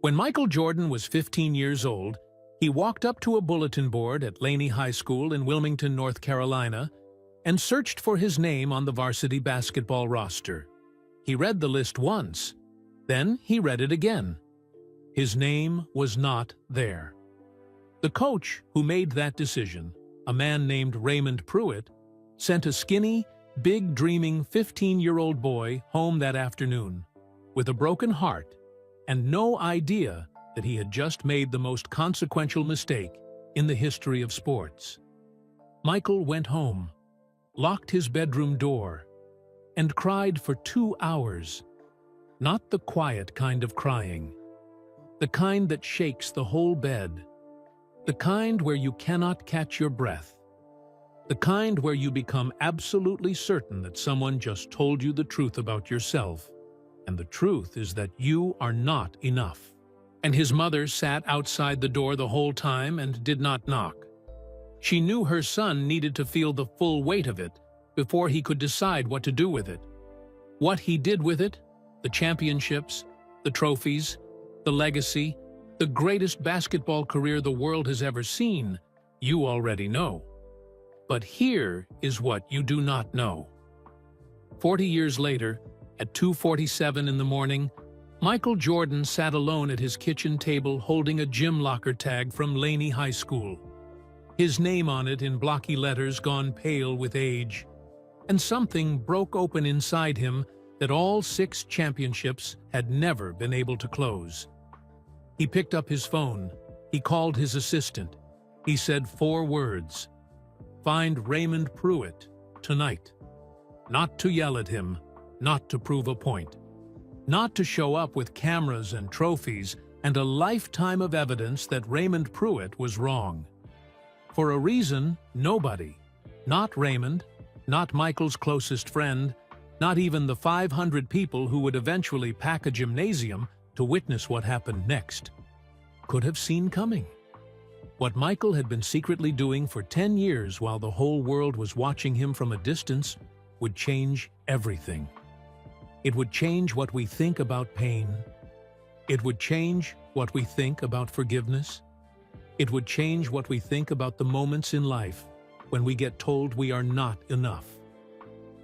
When Michael Jordan was 15 years old, he walked up to a bulletin board at Laney High School in Wilmington, North Carolina, and searched for his name on the varsity basketball roster. He read the list once, then he read it again. His name was not there. The coach who made that decision, a man named Raymond Pruitt, sent a skinny, big dreaming 15-year-old boy home that afternoon, with a broken heart and no idea that he had just made the most consequential mistake in the history of sports. Michael went home, locked his bedroom door, and cried for 2 hours. Not the quiet kind of crying, the kind that shakes the whole bed, the kind where you cannot catch your breath, the kind where you become absolutely certain that someone just told you the truth about yourself, and the truth is that you are not enough. And his mother sat outside the door the whole time and did not knock. She knew her son needed to feel the full weight of it before he could decide what to do with it. What he did with it, the championships, the trophies, the legacy, the greatest basketball career the world has ever seen, you already know. But here is what you do not know. 40 years later, at 2:47 in the morning, Michael Jordan sat alone at his kitchen table holding a gym locker tag from Laney High School. His name on it in blocky letters gone pale with age. And something broke open inside him that all 6 championships had never been able to close. He picked up his phone. He called his assistant. He said 4 words. Find Raymond Pruitt tonight. Not to yell at him, not to prove a point. Not to show up with cameras and trophies and a lifetime of evidence that Raymond Pruitt was wrong. For a reason, nobody, not Raymond, not Michael's closest friend, not even the 500 people who would eventually pack a gymnasium to witness what happened next, could have seen coming. What Michael had been secretly doing for 10 years while the whole world was watching him from a distance would change everything. It would change what we think about pain. It would change what we think about forgiveness. It would change what we think about the moments in life when we get told we are not enough.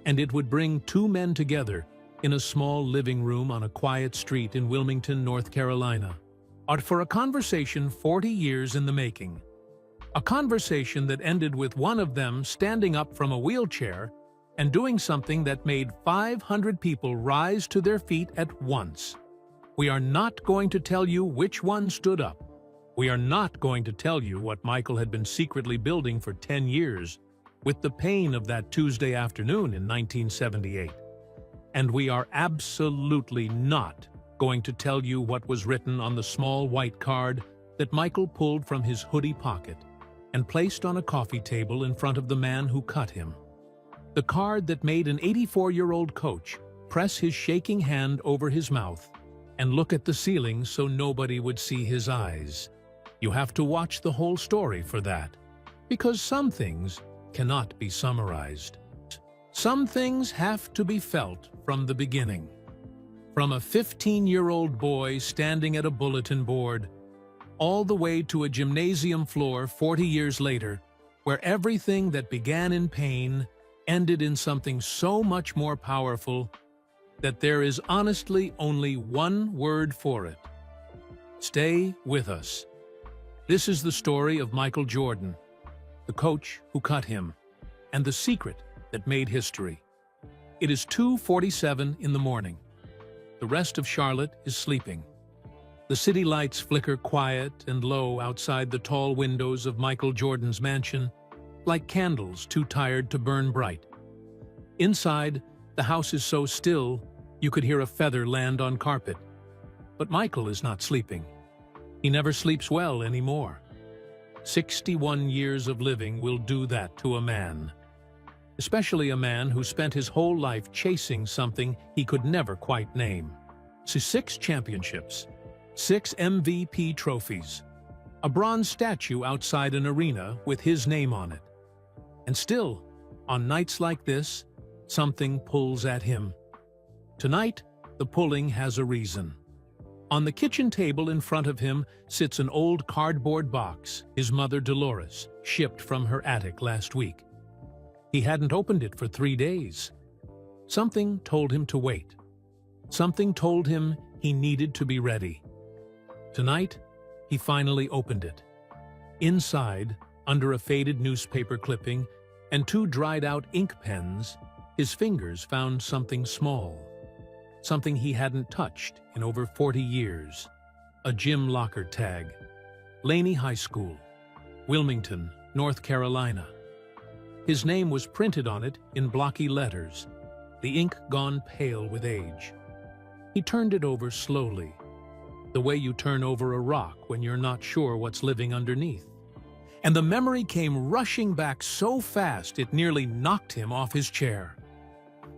And it would bring 2 men together in a small living room on a quiet street in Wilmington, North Carolina, for a conversation 40 years in the making. A conversation that ended with one of them standing up from a wheelchair and doing something that made 500 people rise to their feet at once. We are not going to tell you which one stood up. We are not going to tell you what Michael had been secretly building for 10 years with the pain of that Tuesday afternoon in 1978. And we are absolutely not going to tell you what was written on the small white card that Michael pulled from his hoodie pocket and placed on a coffee table in front of the man who cut him. The card that made an 84-year-old coach press his shaking hand over his mouth and look at the ceiling so nobody would see his eyes. You have to watch the whole story for that, because some things cannot be summarized. Some things have to be felt from the beginning. From a 15-year-old boy standing at a bulletin board, all the way to a gymnasium floor 40 years later, where everything that began in pain ended in something so much more powerful that there is honestly only one word for it. Stay with us. This is the story of Michael Jordan, the coach who cut him, and the secret that made history. It is 2:47 in the morning. The rest of Charlotte is sleeping. The city lights flicker quiet and low outside the tall windows of Michael Jordan's mansion, like candles too tired to burn bright. Inside, the house is so still, you could hear a feather land on carpet. But Michael is not sleeping. He never sleeps well anymore. 61 years of living will do that to a man. Especially a man who spent his whole life chasing something he could never quite name. 6 championships, 6 MVP trophies, a bronze statue outside an arena with his name on it. And still, on nights like this, something pulls at him. Tonight, the pulling has a reason. On the kitchen table in front of him sits an old cardboard box his mother Dolores shipped from her attic last week. He hadn't opened it for 3 days. Something told him to wait. Something told him he needed to be ready. Tonight, he finally opened it. Inside, under a faded newspaper clipping and 2 dried-out ink pens, his fingers found something small. Something he hadn't touched in over 40 years. A gym locker tag. Laney High School, Wilmington, North Carolina. His name was printed on it in blocky letters, the ink gone pale with age. He turned it over slowly, the way you turn over a rock when you're not sure what's living underneath. And the memory came rushing back so fast it nearly knocked him off his chair.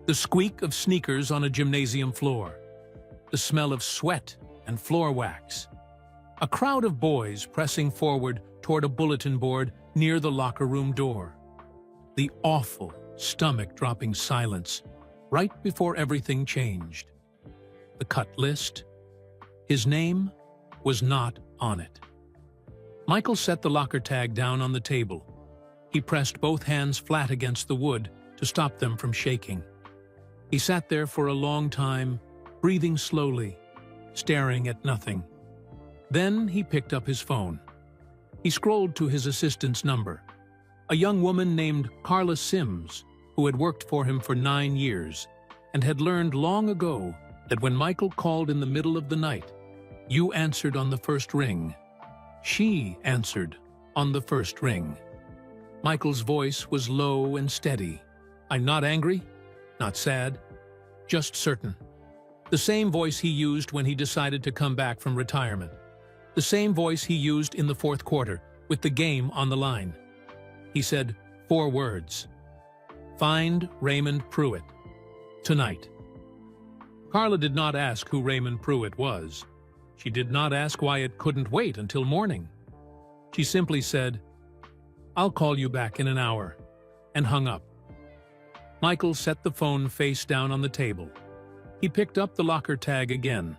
The squeak of sneakers on a gymnasium floor. The smell of sweat and floor wax. A crowd of boys pressing forward toward a bulletin board near the locker room door. The awful, stomach-dropping silence right before everything changed. The cut list. His name was not on it. Michael set the locker tag down on the table. He pressed both hands flat against the wood to stop them from shaking. He sat there for a long time, breathing slowly, staring at nothing. Then he picked up his phone. He scrolled to his assistant's number, a young woman named Carla Sims, who had worked for him for 9 years and had learned long ago that when Michael called in the middle of the night, you answered on the first ring. She answered on the first ring. Michael's voice was low and steady. I'm not angry, not sad, just certain. The same voice he used when he decided to come back from retirement. The same voice he used in the fourth quarter, with the game on the line. He said 4 words. Find Raymond Pruitt. Tonight. Carla did not ask who Raymond Pruitt was. She did not ask why it couldn't wait until morning. She simply said, I'll call you back in an hour, and hung up. Michael set the phone face down on the table. He picked up the locker tag again.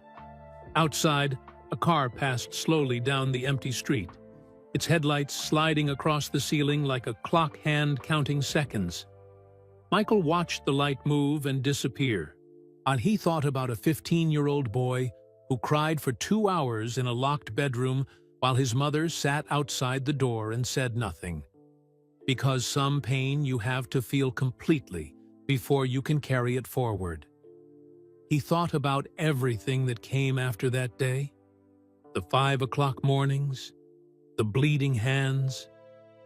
Outside, a car passed slowly down the empty street, its headlights sliding across the ceiling like a clock hand counting seconds. Michael watched the light move and disappear, and he thought about a 15-year-old boy who cried for 2 hours in a locked bedroom while his mother sat outside the door and said nothing. Because some pain you have to feel completely before you can carry it forward. He thought about everything that came after that day. The 5 o'clock mornings, the bleeding hands,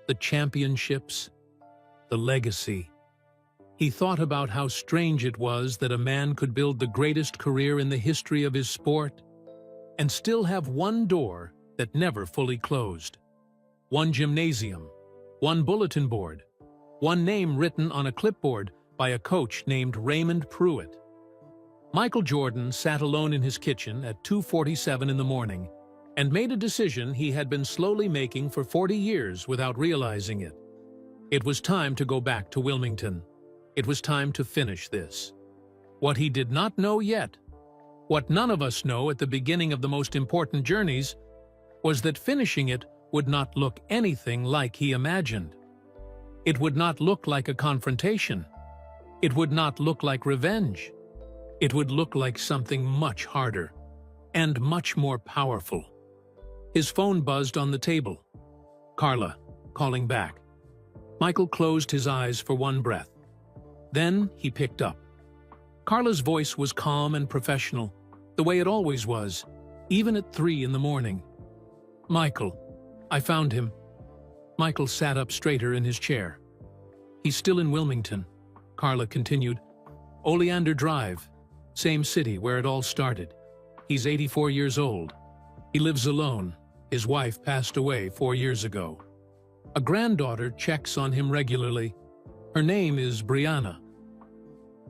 the championships, the legacy. He thought about how strange it was that a man could build the greatest career in the history of his sport and still have one door that never fully closed. One gymnasium, one bulletin board, one name written on a clipboard by a coach named Raymond Pruitt. Michael Jordan sat alone in his kitchen at 2:47 in the morning and made a decision he had been slowly making for 40 years without realizing it. It was time to go back to Wilmington. It was time to finish this. What he did not know yet, what none of us know at the beginning of the most important journeys, was that finishing it would not look anything like he imagined. It would not look like a confrontation. It would not look like revenge. It would look like something much harder and much more powerful. His phone buzzed on the table. Carla, calling back. Michael closed his eyes for one breath. Then he picked up. Carla's voice was calm and professional, the way it always was, even at 3 in the morning. Michael, I found him. Michael sat up straighter in his chair. He's still in Wilmington, Carla continued. Oleander Drive, same city where it all started. He's 84 years old. He lives alone. His wife passed away 4 years ago. A granddaughter checks on him regularly. Her name is Brianna.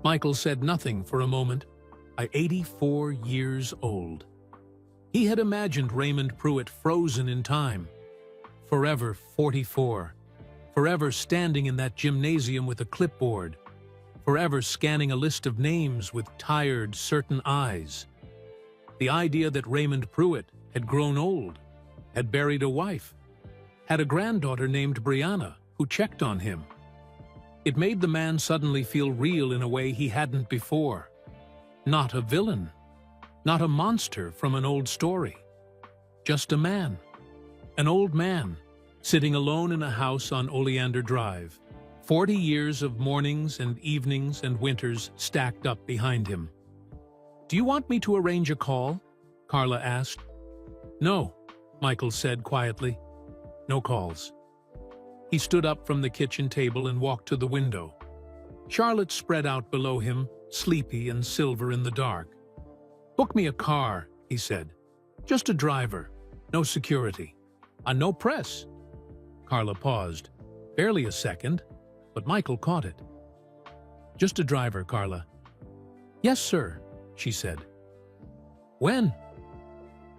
Michael said nothing for a moment. 84 years old. He had imagined Raymond Pruitt frozen in time. Forever 44. Forever standing in that gymnasium with a clipboard. Forever scanning a list of names with tired, certain eyes. The idea that Raymond Pruitt had grown old, had buried a wife, had a granddaughter named Brianna who checked on him. It made the man suddenly feel real in a way he hadn't before. Not a villain, not a monster from an old story. Just a man, an old man, sitting alone in a house on Oleander Drive, 40 years of mornings and evenings and winters stacked up behind him. "Do you want me to arrange a call?" Carla asked. "No," Michael said quietly. "No calls." He stood up from the kitchen table and walked to the window. Charlotte spread out below him, sleepy and silver in the dark. "Book me a car," he said. "Just a driver, no security, and no press." Carla paused, barely a second, but Michael caught it. "Just a driver, Carla." "Yes, sir," she said. "When?"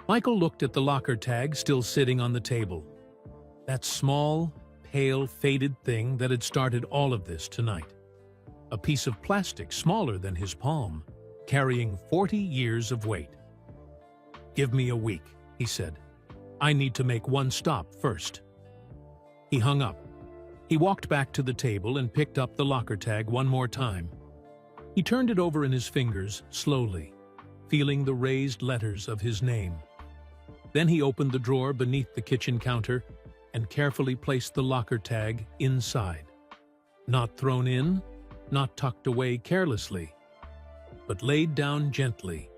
Michael looked at the locker tag still sitting on the table. That small, pale, faded thing that had started all of this tonight. A piece of plastic smaller than his palm, carrying 40 years of weight. "Give me a week," he said. "I need to make one stop first." He hung up. He walked back to the table and picked up the locker tag one more time. He turned it over in his fingers, slowly, feeling the raised letters of his name. Then he opened the drawer beneath the kitchen counter and carefully placed the locker tag inside. Not thrown in, not tucked away carelessly, but laid down gently,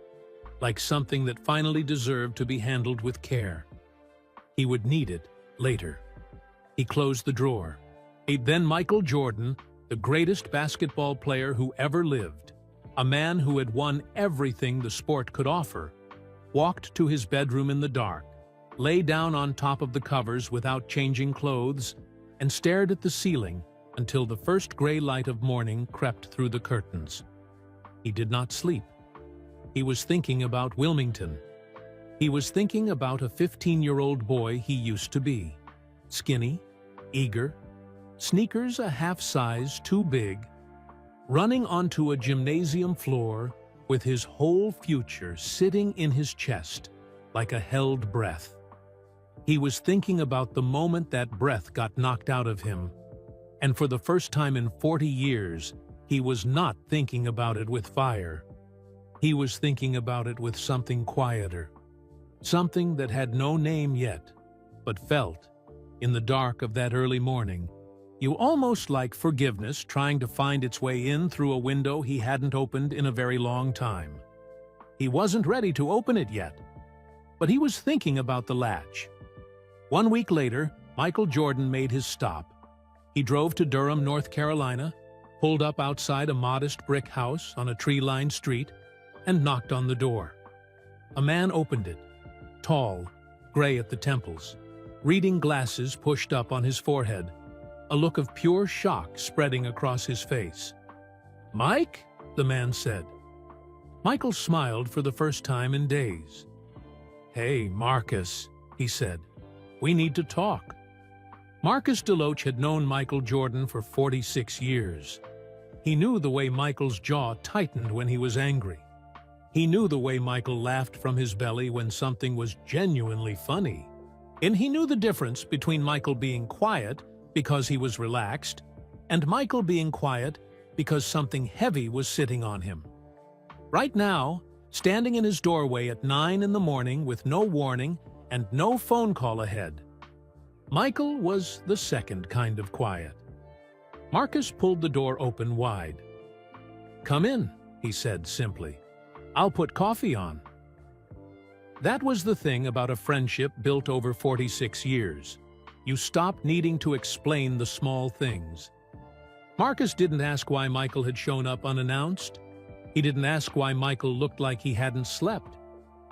like something that finally deserved to be handled with care. He would need it later. He closed the drawer. Then Michael Jordan, the greatest basketball player who ever lived, a man who had won everything the sport could offer, walked to his bedroom in the dark, lay down on top of the covers without changing clothes, and stared at the ceiling until the first gray light of morning crept through the curtains. He did not sleep. He was thinking about Wilmington. He was thinking about a 15-year-old boy he used to be. Skinny, eager, sneakers a half size too big, running onto a gymnasium floor with his whole future sitting in his chest like a held breath. He was thinking about the moment that breath got knocked out of him, and for the first time in 40 years, he was not thinking about it with fire. He was thinking about it with something quieter, something that had no name yet, but felt, in the dark of that early morning, you almost like forgiveness trying to find its way in through a window he hadn't opened in a very long time. He wasn't ready to open it yet, but he was thinking about the latch. 1 week later, Michael Jordan made his stop. He drove to Durham, North Carolina, pulled up outside a modest brick house on a tree-lined street, and knocked on the door. A man opened it, tall, gray at the temples, reading glasses pushed up on his forehead, a look of pure shock spreading across his face. "Mike?" the man said. Michael smiled for the first time in days. "Hey, Marcus," he said. "We need to talk." Marcus DeLoach had known Michael Jordan for 46 years. He knew the way Michael's jaw tightened when he was angry. He knew the way Michael laughed from his belly when something was genuinely funny. And he knew the difference between Michael being quiet because he was relaxed, and Michael being quiet because something heavy was sitting on him. Right now, standing in his doorway at 9 in the morning with no warning and no phone call ahead, Michael was the second kind of quiet. Marcus pulled the door open wide. "Come in," he said simply. "I'll put coffee on." That was the thing about a friendship built over 46 years. You stopped needing to explain the small things. Marcus didn't ask why Michael had shown up unannounced. He didn't ask why Michael looked like he hadn't slept.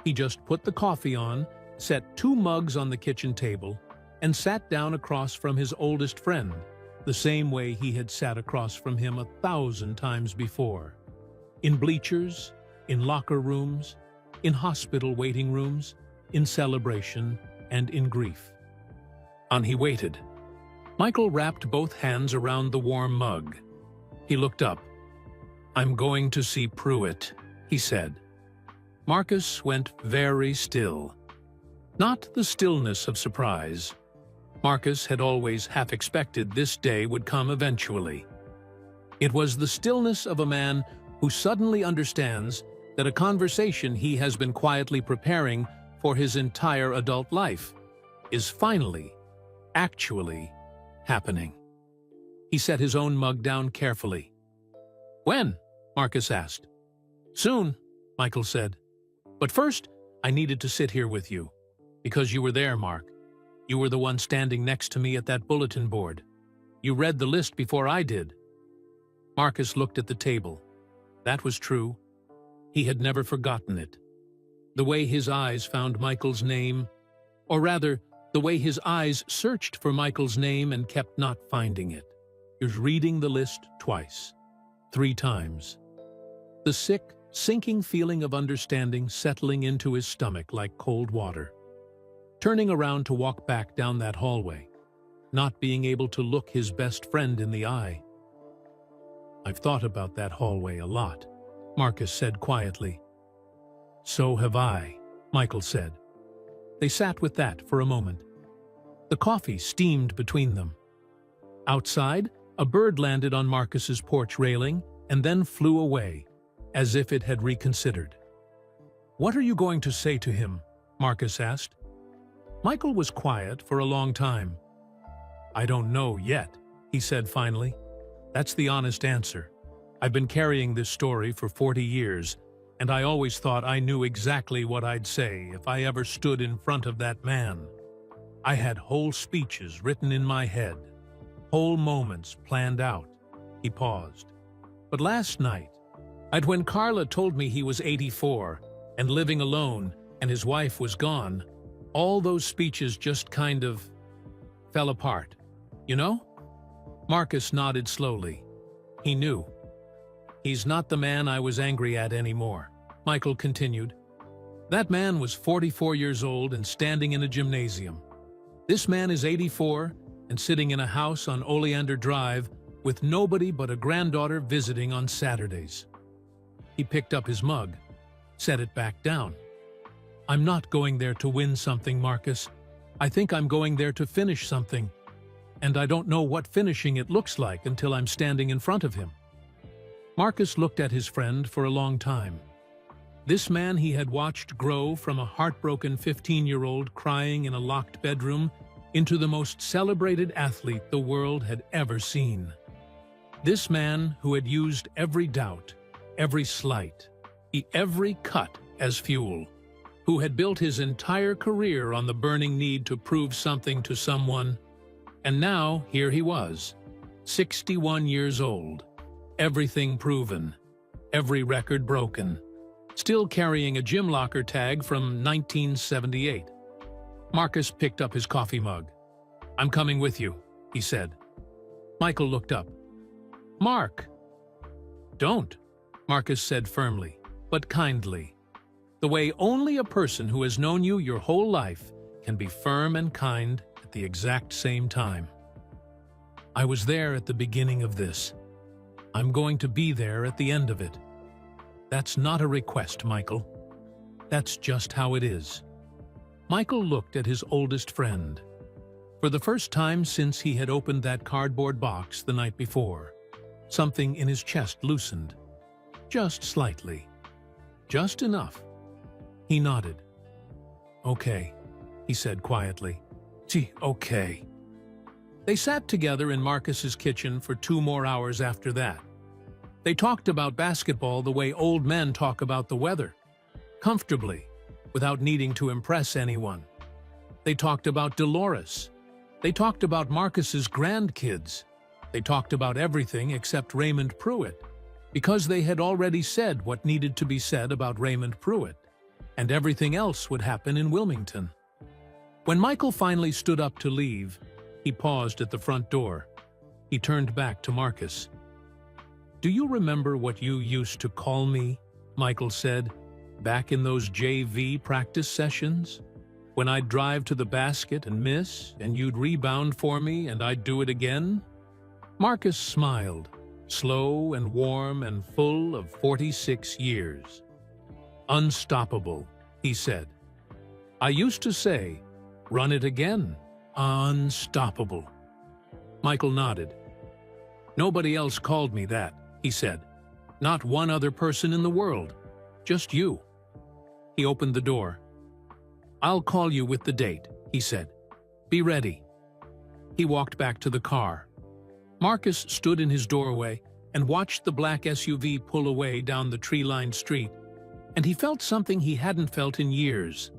He just put the coffee on, set 2 mugs on the kitchen table, and sat down across from his oldest friend, the same way he had sat across from him 1,000 times before. In bleachers, in locker rooms, in hospital waiting rooms, in celebration, and in grief. And he waited. Michael wrapped both hands around the warm mug. He looked up. "I'm going to see Pruitt," he said. Marcus went very still. Not the stillness of surprise. Marcus had always half expected this day would come eventually. It was the stillness of a man who suddenly understands that a conversation he has been quietly preparing for his entire adult life is finally, actually, happening. He set his own mug down carefully. "When?" Marcus asked. "Soon," Michael said. "But first, I needed to sit here with you. Because you were there, Mark. You were the one standing next to me at that bulletin board. You read the list before I did." Marcus looked at the table. That was true. He had never forgotten it. The way his eyes found Michael's name, or rather, the way his eyes searched for Michael's name and kept not finding it. He was reading the list twice, 3 times. The sick, sinking feeling of understanding settling into his stomach like cold water. Turning around to walk back down that hallway, not being able to look his best friend in the eye. "I've thought about that hallway a lot," Marcus said quietly. "So have I," Michael said. They sat with that for a moment. The coffee steamed between them. Outside, a bird landed on Marcus's porch railing and then flew away, as if it had reconsidered. "What are you going to say to him?" Marcus asked. Michael was quiet for a long time. "I don't know yet," he said finally. "That's the honest answer. I've been carrying this story for 40 years, and I always thought I knew exactly what I'd say if I ever stood in front of that man. I had whole speeches written in my head, whole moments planned out." He paused. "But last night, when Carla told me he was 84 and living alone and his wife was gone, all those speeches just kind of fell apart, you know?" Marcus nodded slowly. He knew. "He's not the man I was angry at anymore," Michael continued. "That man was 44 years old and standing in a gymnasium. This man is 84 and sitting in a house on Oleander Drive with nobody but a granddaughter visiting on Saturdays." He picked up his mug, set it back down. "I'm not going there to win something, Marcus. I think I'm going there to finish something. And I don't know what finishing it looks like until I'm standing in front of him." Marcus looked at his friend for a long time. This man he had watched grow from a heartbroken 15-year-old crying in a locked bedroom into the most celebrated athlete the world had ever seen. This man who had used every doubt, every slight, every cut as fuel, who had built his entire career on the burning need to prove something to someone. And now, here he was, 61 years old, everything proven, every record broken, still carrying a gym locker tag from 1978. Marcus picked up his coffee mug. "I'm coming with you," he said. Michael looked up. "Mark!" "Don't," Marcus said firmly, but kindly. The way only a person who has known you your whole life can be firm and kind at the exact same time. "I was there at the beginning of this. I'm going to be there at the end of it. That's not a request, Michael. That's just how it is." Michael looked at his oldest friend. For the first time since he had opened that cardboard box the night before, something in his chest loosened. Just slightly. Just enough. He nodded. "Okay," he said quietly. "Gee, okay." They sat together in Marcus's kitchen for 2 more hours after that. They talked about basketball the way old men talk about the weather, comfortably, without needing to impress anyone. They talked about Dolores. They talked about Marcus's grandkids. They talked about everything except Raymond Pruitt, because they had already said what needed to be said about Raymond Pruitt, and everything else would happen in Wilmington. When Michael finally stood up to leave, he paused at the front door. He turned back to Marcus. "Do you remember what you used to call me?" Michael said, "back in those JV practice sessions? When I'd drive to the basket and miss, and you'd rebound for me and I'd do it again?" Marcus smiled, slow and warm and full of 46 years. Unstoppable, he said. I used to say, run it again. Unstoppable. Michael nodded. Nobody else called me that, he said. Not one other person in the world. Just you. He opened the door. I'll call you with the date, he said. Be ready. He walked back to the car. Marcus stood in his doorway and watched the black SUV pull away down the tree-lined street, and he felt something he hadn't felt in years.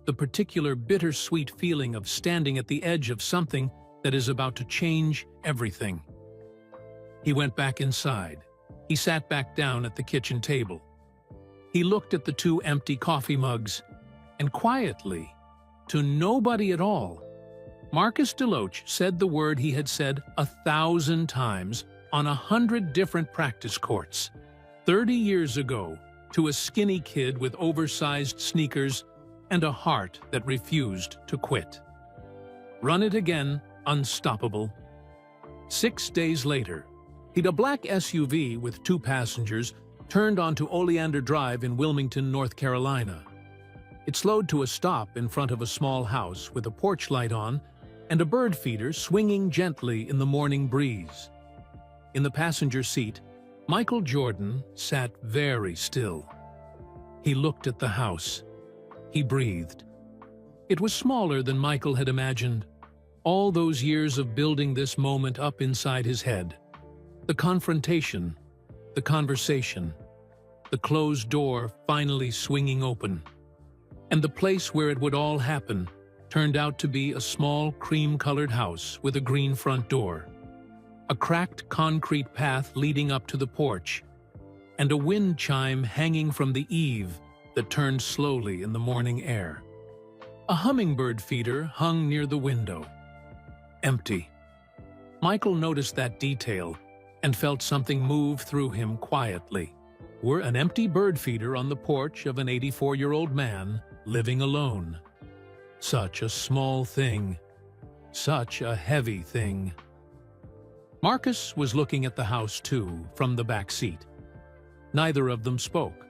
The particular bittersweet feeling of standing at the edge of something that is about to change everything. He went back inside. He sat back down at the kitchen table. He looked at the 2 empty coffee mugs, and quietly, to nobody at all, Marcus DeLoach said the word he had said 1,000 times on 100 different practice courts 30 years ago to a skinny kid with oversized sneakers and a heart that refused to quit. Run it again, unstoppable. 6 days later, a black SUV with 2 passengers turned onto Oleander Drive in Wilmington, North Carolina. It slowed to a stop in front of a small house with a porch light on and a bird feeder swinging gently in the morning breeze. In the passenger seat, Michael Jordan sat very still. He looked at the house. He breathed. It was smaller than Michael had imagined. All those years of building this moment up inside his head. The confrontation, the conversation, the closed door finally swinging open. And the place where it would all happen turned out to be a small cream-colored house with a green front door, a cracked concrete path leading up to the porch, and a wind chime hanging from the eave that turned slowly in the morning air. A hummingbird feeder hung near the window. Empty. Michael noticed that detail and felt something move through him quietly. Were an empty bird feeder on the porch of an 84-year-old man living alone. Such a small thing. Such a heavy thing. Marcus was looking at the house too, from the back seat. Neither of them spoke.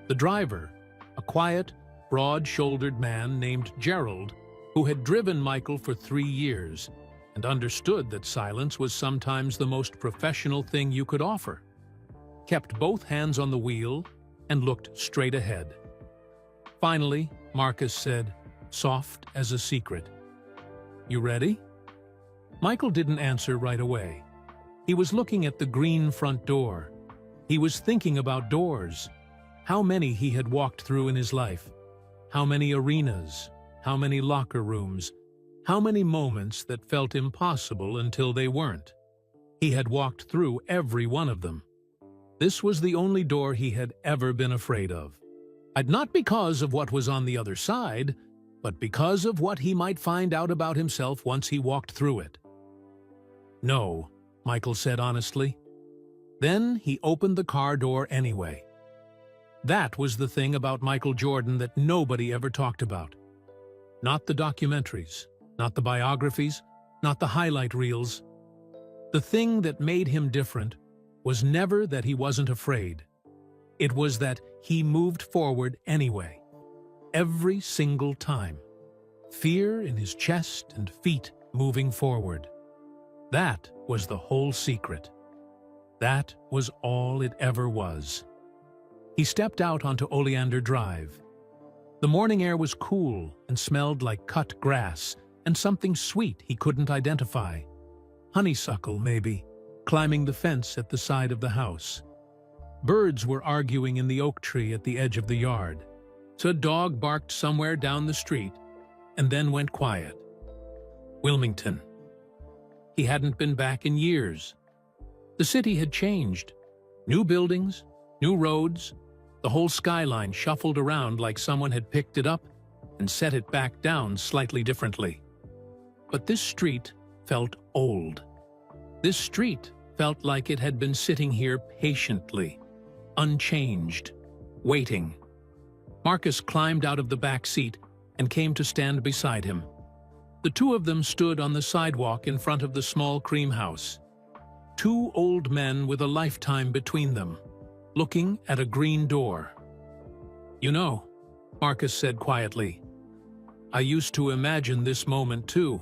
The driver, a quiet, broad-shouldered man named Gerald, who had driven Michael for 3 years, and understood that silence was sometimes the most professional thing you could offer, kept both hands on the wheel and looked straight ahead. Finally, Marcus said, soft as a secret, "You ready?" Michael didn't answer right away. He was looking at the green front door. He was thinking about doors, how many he had walked through in his life, how many arenas, how many locker rooms, how many moments that felt impossible until they weren't. He had walked through every one of them. This was the only door he had ever been afraid of. And not because of what was on the other side, but because of what he might find out about himself once he walked through it. No, Michael said honestly. Then he opened the car door anyway. That was the thing about Michael Jordan that nobody ever talked about. Not the documentaries, not the biographies, not the highlight reels. The thing that made him different was never that he wasn't afraid. It was that he moved forward anyway. Every single time. Fear in his chest and feet moving forward. That was the whole secret. That was all it ever was. He stepped out onto Oleander Drive. The morning air was cool and smelled like cut grass and something sweet he couldn't identify. Honeysuckle, maybe, climbing the fence at the side of the house. Birds were arguing in the oak tree at the edge of the yard. So a dog barked somewhere down the street and then went quiet. Wilmington. He hadn't been back in years. The city had changed. New buildings, new roads. The whole skyline shuffled around like someone had picked it up and set it back down slightly differently. But this street felt old. This street felt like it had been sitting here patiently, unchanged, waiting. Marcus climbed out of the back seat and came to stand beside him. The two of them stood on the sidewalk in front of the small cream house. Two old men with a lifetime between them, looking at a green door. "You know," Marcus said quietly, "I used to imagine this moment too.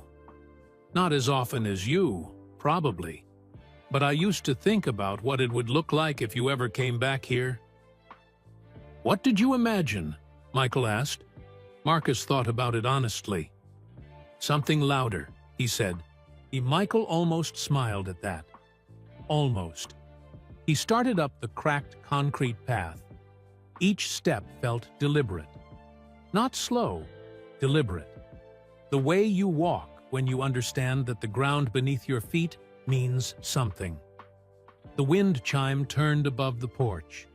Not as often as you, probably. But I used to think about what it would look like if you ever came back here." "What did you imagine?" Michael asked. Marcus thought about it honestly. "Something louder," he said. Michael almost smiled at that. Almost. He started up the cracked concrete path. Each step felt deliberate. Not slow, deliberate. The way you walk when you understand that the ground beneath your feet means something. The wind chime turned above the porch.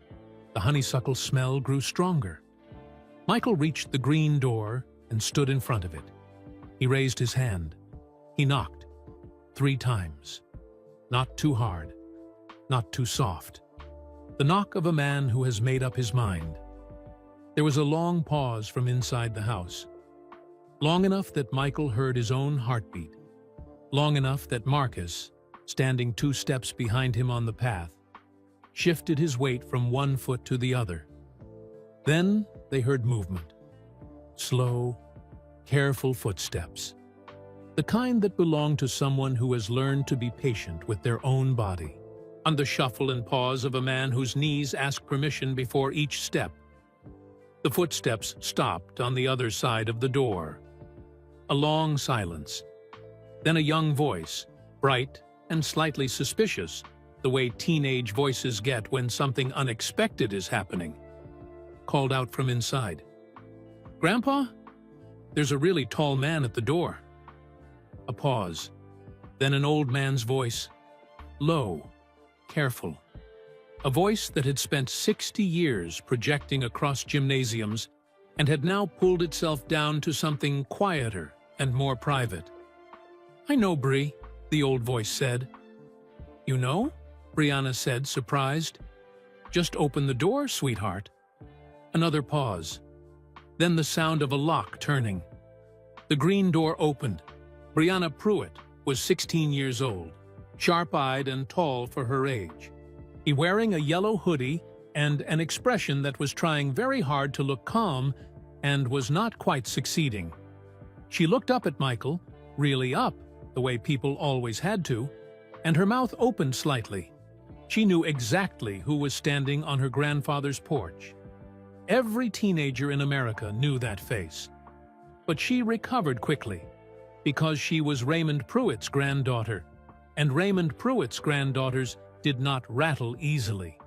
The honeysuckle smell grew stronger. Michael reached the green door and stood in front of it. He raised his hand. He knocked 3 times. Not too hard, not too soft. The knock of a man who has made up his mind. There was a long pause from inside the house. Long enough that Michael heard his own heartbeat. Long enough that Marcus, standing 2 steps behind him on the path, shifted his weight from one foot to the other. Then they heard movement. Slow, careful footsteps. The kind that belong to someone who has learned to be patient with their own body. On the shuffle and pause of a man whose knees ask permission before each step. The footsteps stopped on the other side of the door. A long silence. Then a young voice, bright and slightly suspicious, the way teenage voices get when something unexpected is happening, called out from inside. "Grandpa? There's a really tall man at the door." A pause. Then an old man's voice, low, careful. A voice that had spent 60 years projecting across gymnasiums and had now pulled itself down to something quieter and more private. "I know, Bree," the old voice said. "You know?" Brianna said, surprised. "Just open the door, sweetheart." Another pause. Then the sound of a lock turning. The green door opened. Brianna Pruitt was 16 years old, sharp-eyed and tall for her age. He wearing a yellow hoodie and an expression that was trying very hard to look calm and was not quite succeeding. She looked up at Michael, really up, the way people always had to, and her mouth opened slightly. She knew exactly who was standing on her grandfather's porch. Every teenager in America knew that face. But she recovered quickly, because she was Raymond Pruitt's granddaughter, and Raymond Pruitt's granddaughters did not rattle easily.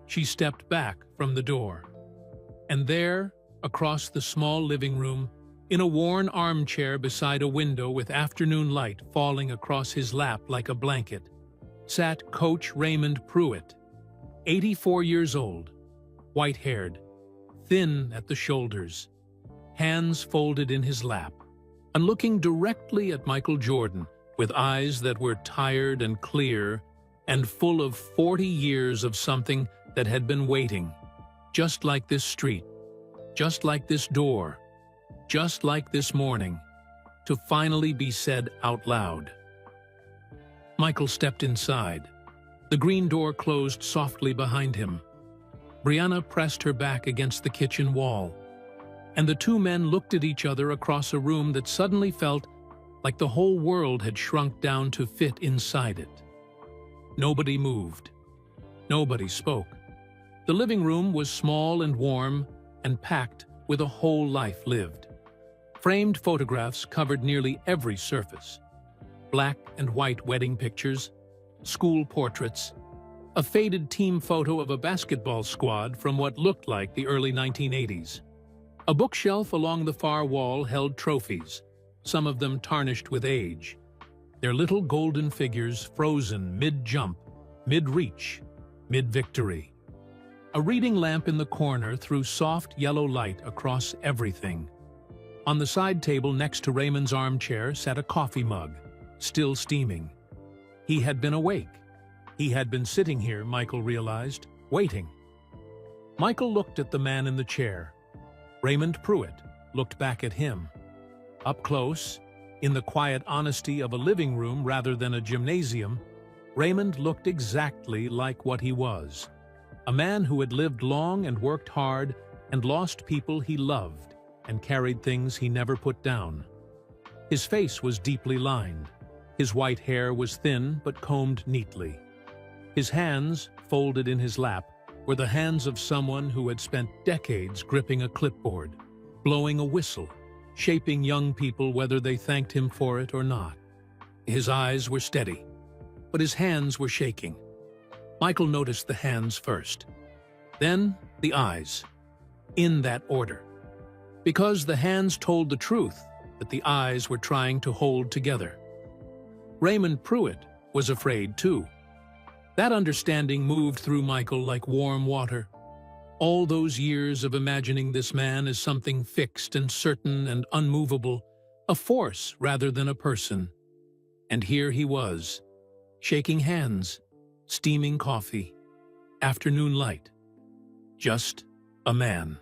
She stepped back from the door. And there, across the small living room, in a worn armchair beside a window with afternoon light falling across his lap like a blanket, sat Coach Raymond Pruitt, 84 years old, white-haired, thin at the shoulders, hands folded in his lap, and looking directly at Michael Jordan with eyes that were tired and clear and full of 40 years of something that had been waiting, just like this street, just like this door, just like this morning, to finally be said out loud. Michael stepped inside. The green door closed softly behind him. Brianna pressed her back against the kitchen wall, and the 2 men looked at each other across a room that suddenly felt like the whole world had shrunk down to fit inside it. Nobody moved. Nobody spoke. The living room was small and warm and packed with a whole life lived. Framed photographs covered nearly every surface. Black and white wedding pictures, school portraits, a faded team photo of a basketball squad from what looked like the early 1980s. A bookshelf along the far wall held trophies, some of them tarnished with age, their little golden figures frozen mid-jump, mid-reach, mid-victory. A reading lamp in the corner threw soft yellow light across everything. On the side table next to Raymond's armchair sat a coffee mug, still steaming. He had been awake. He had been sitting here, Michael realized, waiting. Michael looked at the man in the chair. Raymond Pruitt looked back at him. Up close, in the quiet honesty of a living room rather than a gymnasium, Raymond looked exactly like what he was. A man who had lived long and worked hard and lost people he loved and carried things he never put down. His face was deeply lined. His white hair was thin but combed neatly. His hands, folded in his lap, were the hands of someone who had spent decades gripping a clipboard, blowing a whistle, shaping young people whether they thanked him for it or not. His eyes were steady, but his hands were shaking. Michael noticed the hands first, then the eyes, in that order, because the hands told the truth that the eyes were trying to hold together. Raymond Pruitt was afraid too. That understanding moved through Michael like warm water. All those years of imagining this man as something fixed and certain and unmovable, a force rather than a person. And here he was, shaking hands, steaming coffee, afternoon light. Just a man.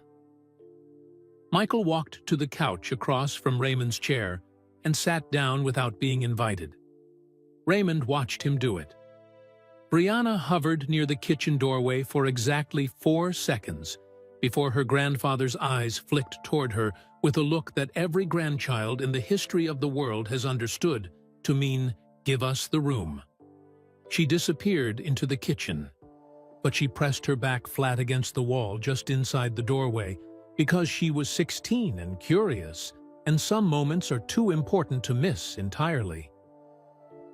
Michael walked to the couch across from Raymond's chair and sat down without being invited. Raymond watched him do it. Brianna hovered near the kitchen doorway for exactly 4 seconds before her grandfather's eyes flicked toward her with a look that every grandchild in the history of the world has understood to mean, "Give us the room." She disappeared into the kitchen, but she pressed her back flat against the wall just inside the doorway because she was 16 and curious, and some moments are too important to miss entirely.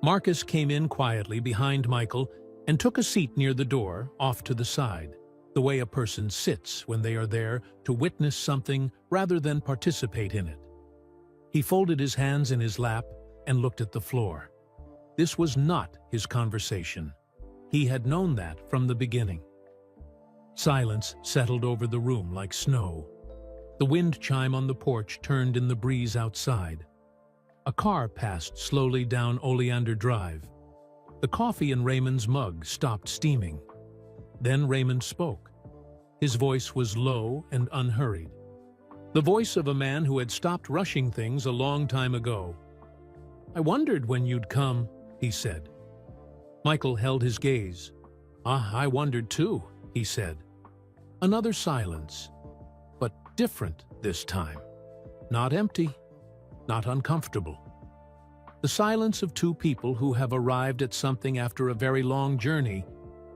Marcus came in quietly behind Michael and took a seat near the door, off to the side, the way a person sits when they are there to witness something rather than participate in it. He folded his hands in his lap and looked at the floor. This was not his conversation. He had known that from the beginning. Silence settled over the room like snow. The wind chime on the porch turned in the breeze outside. A car passed slowly down Oleander Drive. The coffee in Raymond's mug stopped steaming. Then Raymond spoke. His voice was low and unhurried. The voice of a man who had stopped rushing things a long time ago. "I wondered when you'd come," he said. Michael held his gaze. I wondered too," he said. Another silence, but different this time. Not empty, not uncomfortable. The silence of two people who have arrived at something after a very long journey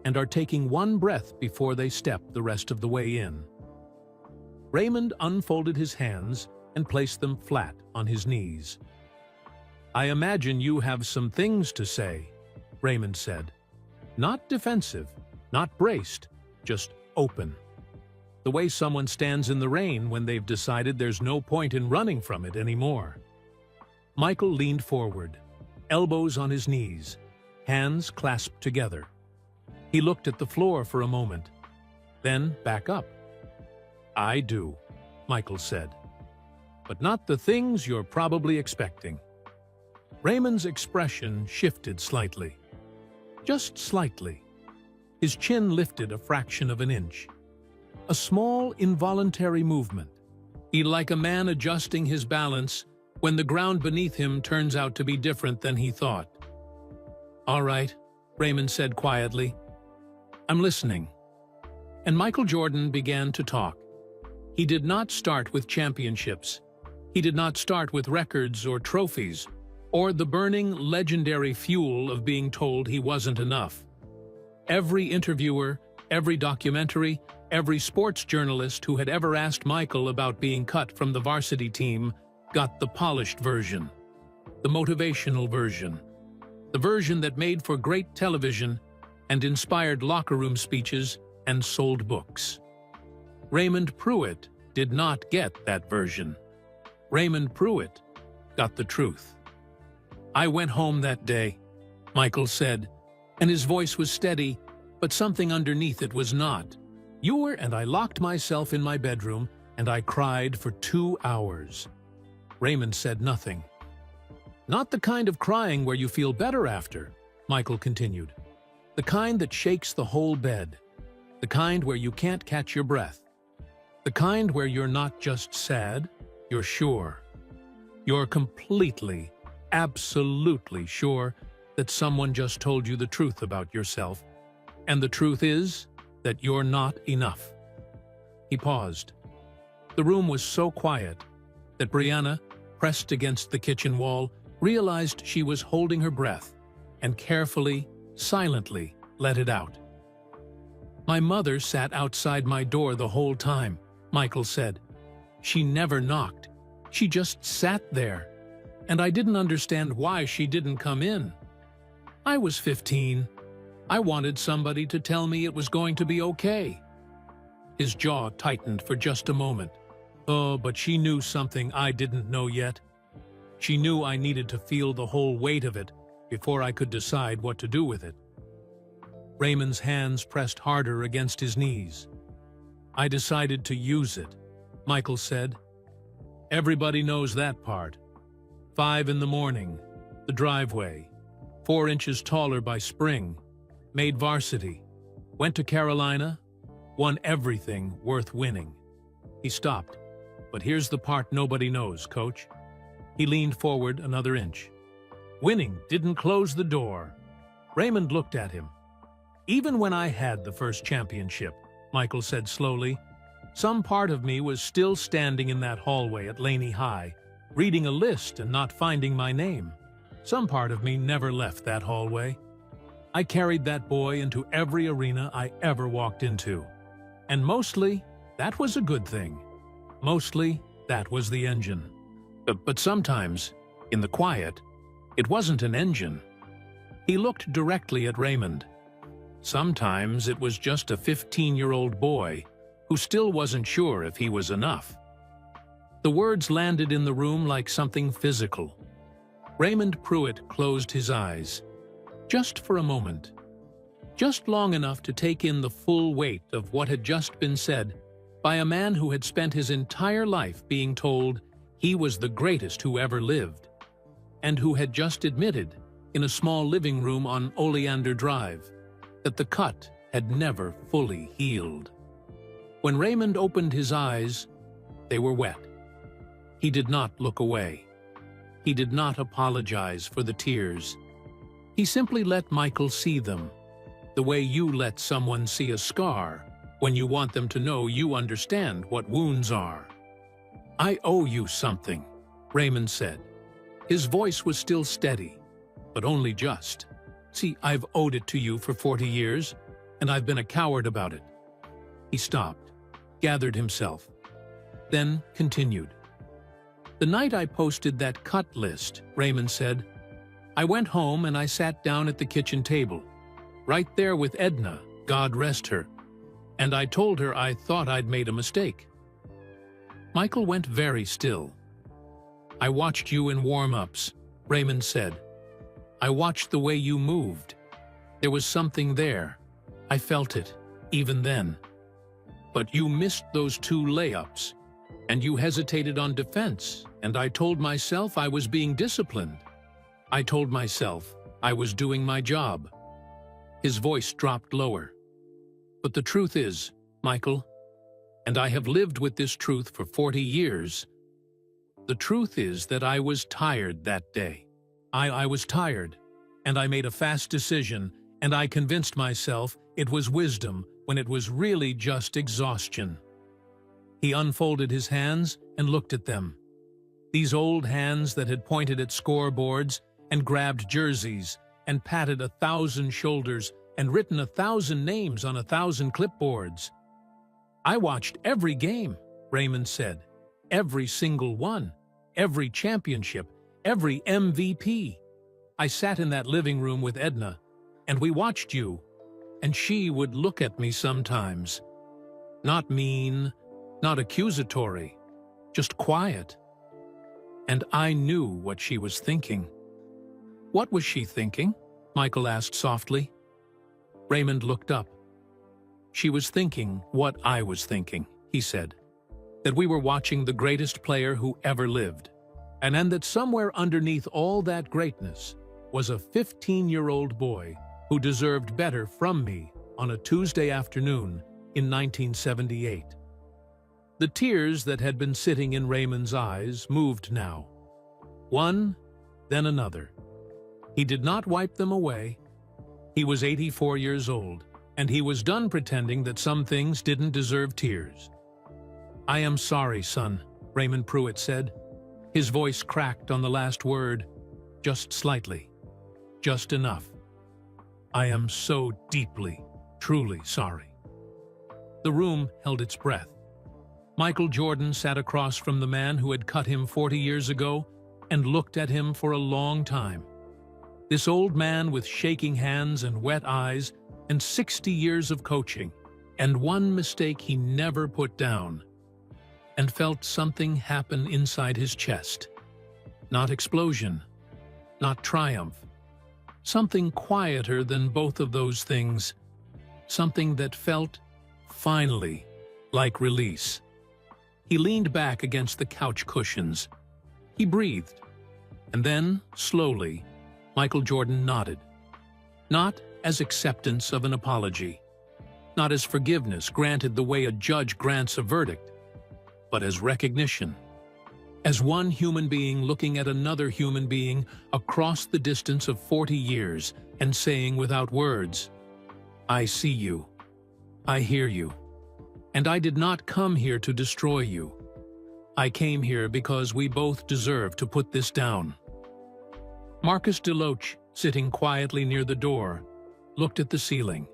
and are taking one breath before they step the rest of the way in. Raymond unfolded his hands and placed them flat on his knees. "I imagine you have some things to say," Raymond said. Not defensive, not braced, just open. The way someone stands in the rain when they've decided there's no point in running from it anymore. Michael leaned forward, elbows on his knees, hands clasped together. He looked at the floor for a moment, then back up. "I do," Michael said. "But not the things you're probably expecting." Raymond's expression shifted slightly. Just slightly. His chin lifted a fraction of an inch. A small, involuntary movement. Like a man adjusting his balance when the ground beneath him turns out to be different than he thought. "All right," Raymond said quietly. "I'm listening." And Michael Jordan began to talk. He did not start with championships. He did not start with records or trophies, or the burning, legendary fuel of being told he wasn't enough. Every interviewer, every documentary, every sports journalist who had ever asked Michael about being cut from the varsity team got the polished version, the motivational version, the version that made for great television and inspired locker room speeches and sold books. Raymond Pruitt did not get that version. Raymond Pruitt got the truth. "I went home that day," Michael said, and his voice was steady, but something underneath it was not. And I locked myself in my bedroom, and I cried for 2 hours." Raymond said nothing. "Not the kind of crying where you feel better after," Michael continued. "The kind that shakes the whole bed. The kind where you can't catch your breath. The kind where you're not just sad, you're sure. You're completely, absolutely sure that someone just told you the truth about yourself, and the truth is that you're not enough." He paused, The room was so quiet that Brianna, pressed against the kitchen wall, realized she was holding her breath and carefully, silently let it out. "My mother sat outside my door the whole time," Michael said. "She never knocked. She just sat there, and I didn't understand why she didn't come in. I was 15. I wanted somebody to tell me it was going to be okay." His jaw tightened for just a moment. "Oh, but she knew something I didn't know yet. She knew I needed to feel the whole weight of it before I could decide what to do with it." Raymond's hands pressed harder against his knees. "I decided to use it," Michael said. "Everybody knows that part. 5 in the morning, the driveway, 4 inches taller by spring, made varsity, went to Carolina, won everything worth winning." He stopped. "But here's the part nobody knows, Coach." He leaned forward another inch. "Winning didn't close the door." Raymond looked at him. "Even when I had the first championship," Michael said slowly, "some part of me was still standing in that hallway at Laney High, reading a list and not finding my name. Some part of me never left that hallway. I carried that boy into every arena I ever walked into. And mostly, that was a good thing. Mostly, that was the engine. But sometimes, in the quiet, it wasn't an engine." He looked directly at Raymond. "Sometimes it was just a 15-year-old boy who still wasn't sure if he was enough." The words landed in the room like something physical. Raymond Pruitt closed his eyes, just for a moment, just long enough to take in the full weight of what had just been said by a man who had spent his entire life being told he was the greatest who ever lived, and who had just admitted, in a small living room on Oleander Drive, that the cut had never fully healed. When Raymond opened his eyes, they were wet. He did not look away. He did not apologize for the tears. He simply let Michael see them, the way you let someone see a scar when you want them to know you understand what wounds are. "I owe you something," Raymond said. His voice was still steady, but only just. "See, I've owed it to you for 40 years, and I've been a coward about it." He stopped, gathered himself, then continued. "The night I posted that cut list," Raymond said, "I went home and I sat down at the kitchen table, right there with Edna, God rest her, and I told her I thought I'd made a mistake." Michael went very still. "I watched you in warm-ups," Raymond said. "I watched the way you moved. There was something there. I felt it, even then. But you missed those 2 layups, and you hesitated on defense, and I told myself I was being disciplined. I told myself I was doing my job." His voice dropped lower. "But the truth is, Michael, and I have lived with this truth for 40 years, the truth is that I was tired that day. I was tired, and I made a fast decision, and I convinced myself it was wisdom when it was really just exhaustion." He unfolded his hands and looked at them. These old hands that had pointed at scoreboards and grabbed jerseys and patted 1,000 shoulders and written 1,000 names on 1,000 clipboards. "I watched every game," Raymond said. "Every single one. Every championship. Every MVP. I sat in that living room with Edna, and we watched you, and she would look at me sometimes. Not mean, not accusatory, just quiet. And I knew what she was thinking." "What was she thinking?" Michael asked softly. Raymond looked up. "She was thinking what I was thinking," he said. "That we were watching the greatest player who ever lived, and that somewhere underneath all that greatness was a 15-year-old boy who deserved better from me on a Tuesday afternoon in 1978. The tears that had been sitting in Raymond's eyes moved now. One, then another. He did not wipe them away. He was 84 years old, and he was done pretending that some things didn't deserve tears. "I am sorry, son," Raymond Pruitt said. His voice cracked on the last word, just slightly, just enough. "I am so deeply, truly sorry." The room held its breath. Michael Jordan sat across from the man who had cut him 40 years ago and looked at him for a long time. This old man with shaking hands and wet eyes and 60 years of coaching, and one mistake he never put down, and felt something happen inside his chest. Not explosion, not triumph. Something quieter than both of those things. Something that felt, finally, like release. He leaned back against the couch cushions. He breathed. And then, slowly, Michael Jordan nodded. Not as acceptance of an apology. Not as forgiveness granted the way a judge grants a verdict, but as recognition. As one human being looking at another human being across the distance of 40 years and saying without words, "I see you. I hear you. And I did not come here to destroy you. I came here because we both deserve to put this down." Marcus DeLoach, sitting quietly near the door, looked at the ceiling.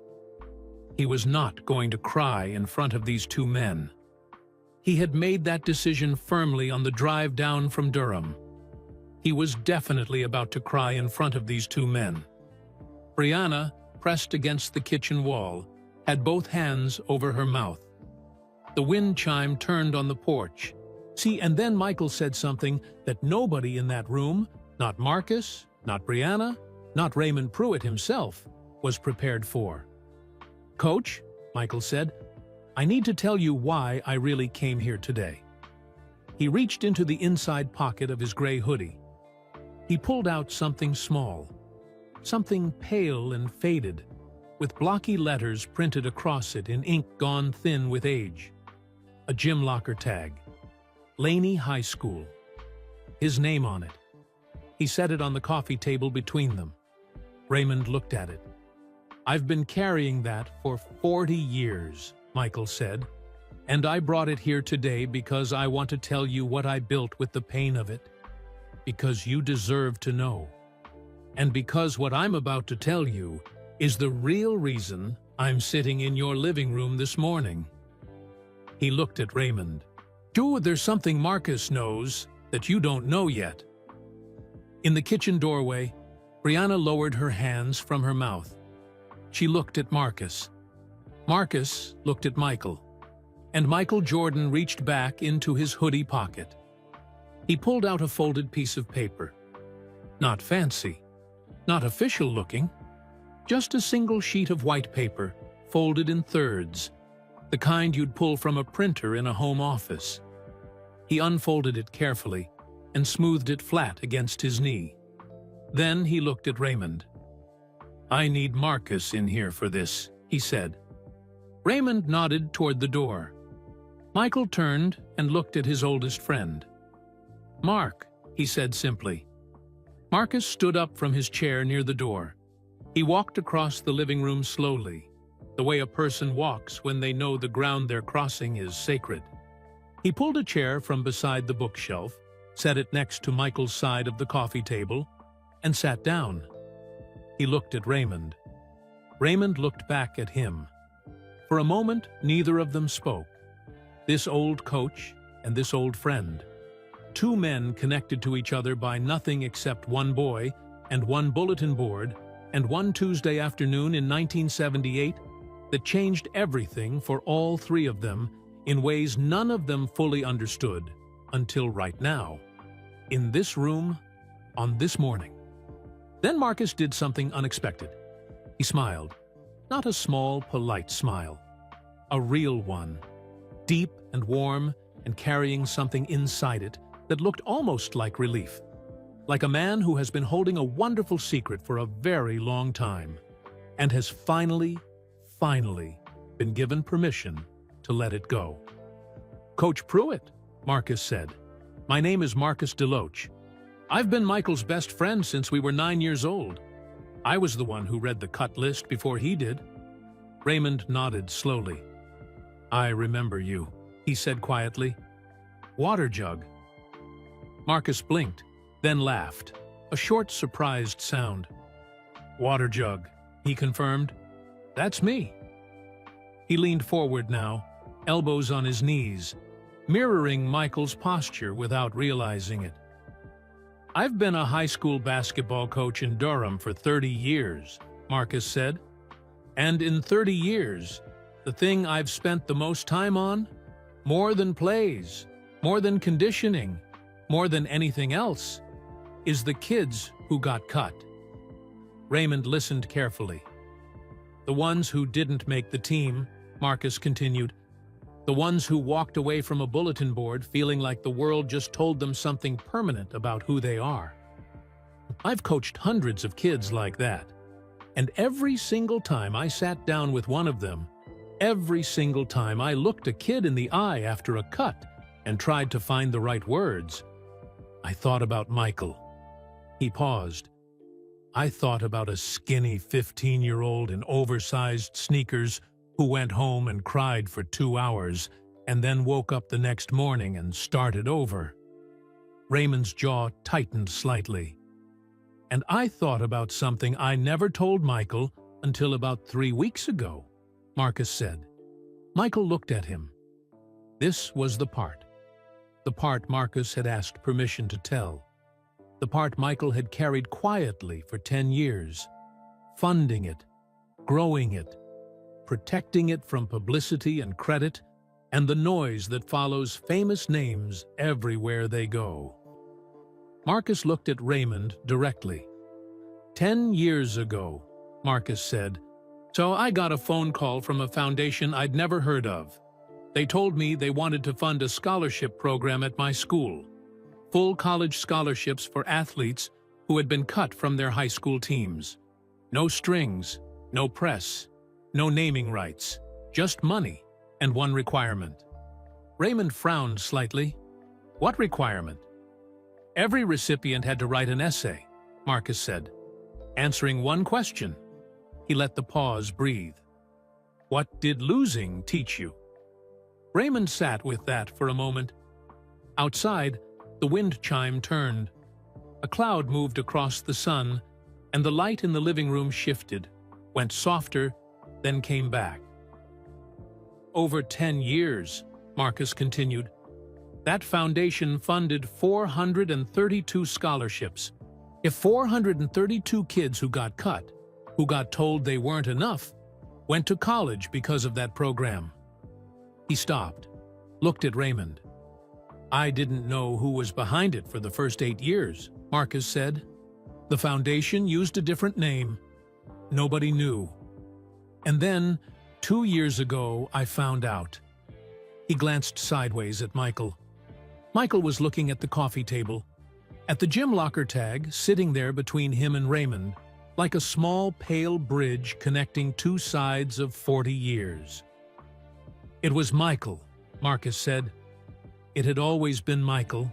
He was not going to cry in front of these two men. He had made that decision firmly on the drive down from Durham. He was definitely about to cry in front of these two men. Brianna, pressed against the kitchen wall, had both hands over her mouth. The wind chime turned on the porch. See, and then Michael said something that nobody in that room, not Marcus, not Brianna, not Raymond Pruitt himself, was prepared for. "Coach," Michael said, "I need to tell you why I really came here today." He reached into the inside pocket of his gray hoodie. He pulled out something small, something pale and faded, with blocky letters printed across it in ink gone thin with age. A gym locker tag. Laney High School. His name on it. He set it on the coffee table between them. Raymond looked at it. "I've been carrying that for 40 years, Michael said, "and I brought it here today because I want to tell you what I built with the pain of it. Because you deserve to know. And because what I'm about to tell you is the real reason I'm sitting in your living room this morning." He looked at Raymond. "Sure, there's something Marcus knows that you don't know yet." In the kitchen doorway, Brianna lowered her hands from her mouth. She looked at Marcus. Marcus looked at Michael. And Michael Jordan reached back into his hoodie pocket. He pulled out a folded piece of paper. Not fancy, not official looking, just a single sheet of white paper, folded in thirds, the kind you'd pull from a printer in a home office. He unfolded it carefully and smoothed it flat against his knee. Then he looked at Raymond. "I need Marcus in here for this," he said. Raymond nodded toward the door. Michael turned and looked at his oldest friend. "Mark," he said simply. Marcus stood up from his chair near the door. He walked across the living room slowly, the way a person walks when they know the ground they're crossing is sacred. He pulled a chair from beside the bookshelf, set it next to Michael's side of the coffee table, and sat down. He looked at Raymond. Raymond looked back at him. For a moment, neither of them spoke. This old coach and this old friend. Two men connected to each other by nothing except one boy and one bulletin board and one Tuesday afternoon in 1978 that changed everything for all three of them in ways none of them fully understood until right now, in this room, on this morning. Then Marcus did something unexpected. He smiled. Not a small, polite smile. A real one. Deep and warm and carrying something inside it that looked almost like relief. Like a man who has been holding a wonderful secret for a very long time and has finally been given permission to let it go. "Coach Pruitt," Marcus said. "My name is Marcus DeLoach. I've been Michael's best friend since we were 9 years old. I was the one who read the cut list before he did." Raymond nodded slowly. "I remember you." he said quietly. Water jug. Marcus blinked, then laughed, a short, surprised sound. Water jug, he confirmed. That's me. He leaned forward now, elbows on his knees, mirroring Michael's posture without realizing it. I've been a high school basketball coach in Durham for 30 years, Marcus said. And in 30 years, the thing I've spent the most time on, more than plays, more than conditioning, more than anything else, is the kids who got cut. Raymond listened carefully. The ones who didn't make the team, Marcus continued, the ones who walked away from a bulletin board feeling like the world just told them something permanent about who they are. I've coached hundreds of kids like that, and every single time I sat down with one of them, every single time I looked a kid in the eye after a cut and tried to find the right words, I thought about Michael. He paused. I thought about a skinny 15-year-old in oversized sneakers who went home and cried for 2 hours and then woke up the next morning and started over. Raymond's jaw tightened slightly. And I thought about something I never told Michael until about 3 weeks ago, Marcus said. Michael looked at him. This was the part Marcus had asked permission to tell. The part Michael had carried quietly for 10 years, funding it, growing it, protecting it from publicity and credit, and the noise that follows famous names everywhere they go. Marcus looked at Raymond directly. 10 years ago, Marcus said, so I got a phone call from a foundation I'd never heard of. They told me they wanted to fund a scholarship program at my school. Full college scholarships for athletes who had been cut from their high school teams. No strings, no press, no naming rights, just money and one requirement. Raymond frowned slightly. What requirement? Every recipient had to write an essay, Marcus said, answering one question. He let the pause breathe. What did losing teach you? Raymond sat with that for a moment. Outside, the wind chime turned. A cloud moved across the sun, and the light in the living room shifted, went softer, then came back. Over 10 years, Marcus continued, that foundation funded 432 scholarships. If 432 kids who got cut, who got told they weren't enough, went to college because of that program. He stopped, looked at Raymond. I didn't know who was behind it for the first 8 years, Marcus said. The foundation used a different name. Nobody knew. And then, 2 years ago, I found out. He glanced sideways at Michael. Michael was looking at the coffee table, at the gym locker tag sitting there between him and Raymond, like a small, pale bridge connecting two sides of 40 years. It was Michael, Marcus said. It had always been Michael.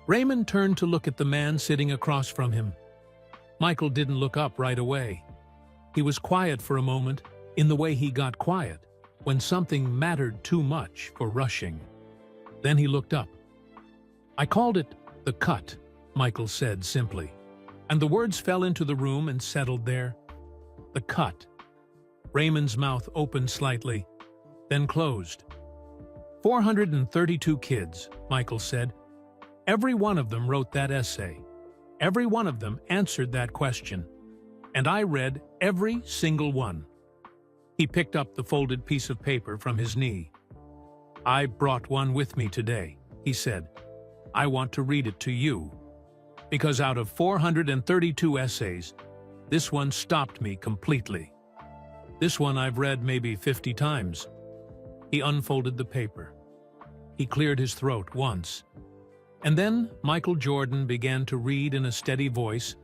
Raymond turned to look at the man sitting across from him. Michael didn't look up right away. He was quiet for a moment, in the way he got quiet, when something mattered too much for rushing. Then he looked up. I called it the cut, Michael said simply, and the words fell into the room and settled there. The cut. Raymond's mouth opened slightly, then closed. 432 kids, Michael said. Every one of them wrote that essay. Every one of them answered that question. And I read every single one. He picked up the folded piece of paper from his knee. I brought one with me today, he said. I want to read it to you. Because out of 432 essays, this one stopped me completely. This one I've read maybe 50 times. He unfolded the paper. He cleared his throat once. And then Michael Jordan began to read in a steady voice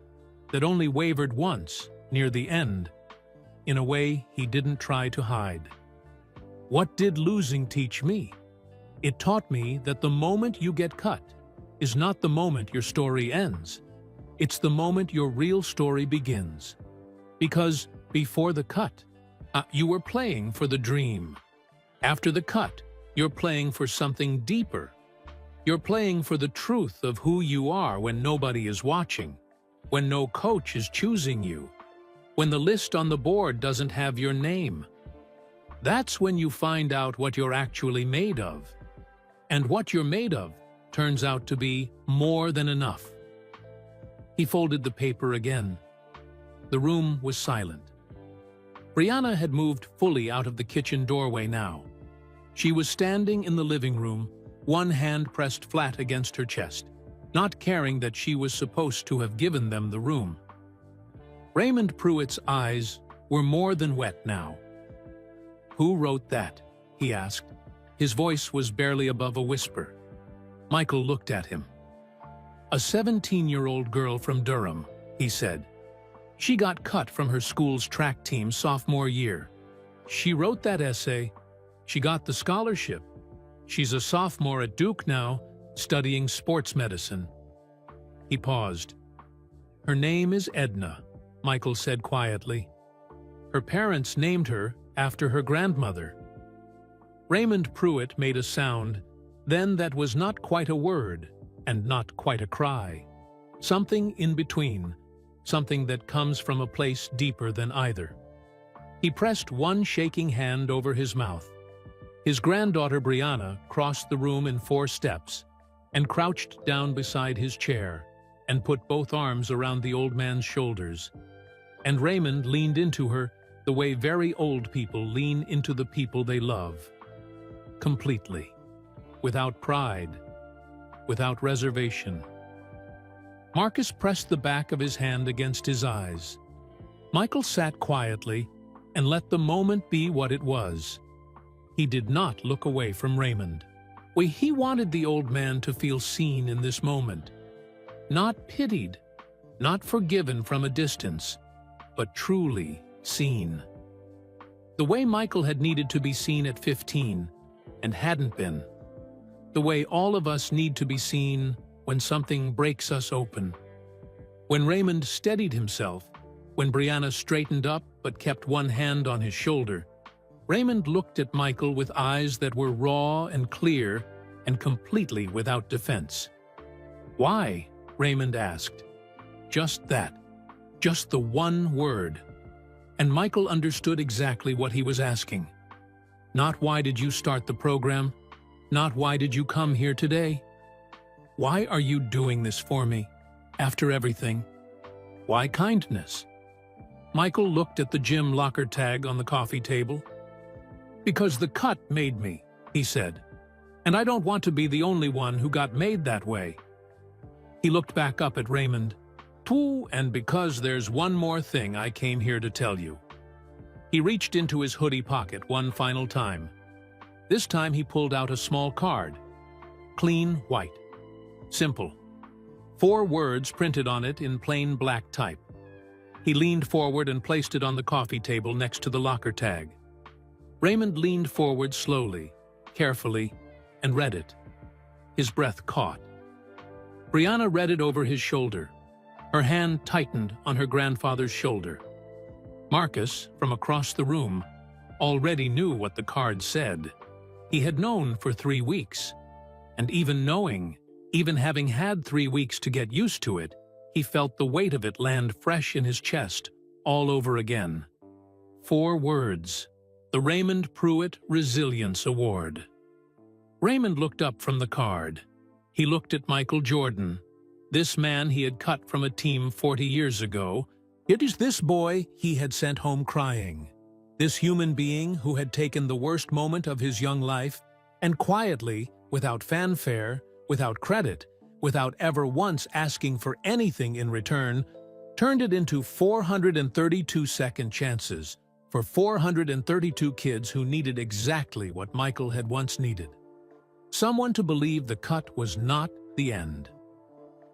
that only wavered once, near the end, in a way he didn't try to hide. What did losing teach me? It taught me that the moment you get cut is not the moment your story ends. It's the moment your real story begins. Because before the cut, you were playing for the dream. After the cut, You're playing for something deeper. You're playing for the truth of who you are when nobody is watching, when no coach is choosing you, when the list on the board doesn't have your name. That's when you find out what you're actually made of. And what you're made of turns out to be more than enough. He folded the paper again. The room was silent. Brianna had moved fully out of the kitchen doorway now. She was standing in the living room, one hand pressed flat against her chest, not caring that she was supposed to have given them the room. Raymond Pruitt's eyes were more than wet now. "Who wrote that?" he asked. His voice was barely above a whisper. Michael looked at him. "A 17-year-old girl from Durham," he said. "She got cut from her school's track team sophomore year. She wrote that essay. She got the scholarship. She's a sophomore at Duke now, studying sports medicine." He paused. "Her name is Edna," Michael said quietly. "Her parents named her after her grandmother." Raymond Pruitt made a sound, then that was not quite a word and not quite a cry. Something in between, something that comes from a place deeper than either. He pressed one shaking hand over his mouth. His granddaughter Brianna crossed the room in 4 steps and crouched down beside his chair and put both arms around the old man's shoulders. And Raymond leaned into her the way very old people lean into the people they love. Completely. Without pride. Without reservation. Marcus pressed the back of his hand against his eyes. Michael sat quietly and let the moment be what it was. He did not look away from Raymond. He wanted the old man to feel seen in this moment. Not pitied, not forgiven from a distance, but truly seen. The way Michael had needed to be seen at 15 and hadn't been. The way all of us need to be seen when something breaks us open. When Raymond steadied himself, when Brianna straightened up but kept one hand on his shoulder, Raymond looked at Michael with eyes that were raw and clear and completely without defense. "Why?" Raymond asked. Just that. Just the one word. And Michael understood exactly what he was asking. Not "Why did you start the program?" Not "Why did you come here today?" Why are you doing this for me, after everything? Why kindness? Michael looked at the gym locker tag on the coffee table. "Because the cut made me," he said. "And I don't want to be the only one who got made that way." He looked back up at Raymond. "And because there's one more thing I came here to tell you." He reached into his hoodie pocket one final time. This time he pulled out a small card. Clean white. Simple. 4 words printed on it in plain black type. He leaned forward and placed it on the coffee table next to the locker tag. Raymond leaned forward slowly, carefully, and read it. His breath caught. Brianna read it over his shoulder. Her hand tightened on her grandfather's shoulder. Marcus, from across the room, already knew what the card said. He had known for 3 weeks. And even knowing, even having had 3 weeks to get used to it, he felt the weight of it land fresh in his chest, all over again. 4 words. The Raymond Pruitt Resilience Award. Raymond looked up from the card. He looked at Michael Jordan, this man he had cut from a team 40 years ago. It is this boy he had sent home crying. This human being who had taken the worst moment of his young life and quietly, without fanfare, without credit, without ever once asking for anything in return, turned it into 432 second chances for 432 kids who needed exactly what Michael had once needed. Someone to believe the cut was not the end.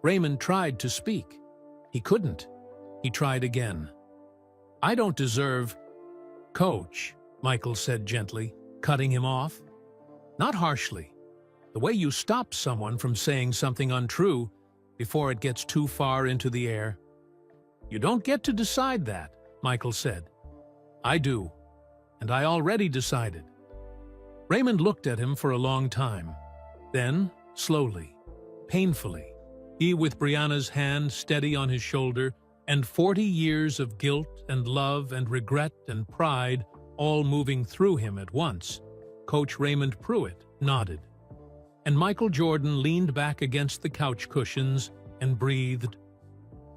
Raymond tried to speak. He couldn't. He tried again. "I don't deserve—" "Coach," Michael said gently, cutting him off. Not harshly. The way you stop someone from saying something untrue before it gets too far into the air. "You don't get to decide that," Michael said. "I do, and I already decided." Raymond looked at him for a long time. Then, slowly, painfully, he, with Brianna's hand steady on his shoulder, and 40 years of guilt and love and regret and pride all moving through him at once, Coach Raymond Pruitt nodded. And Michael Jordan leaned back against the couch cushions and breathed,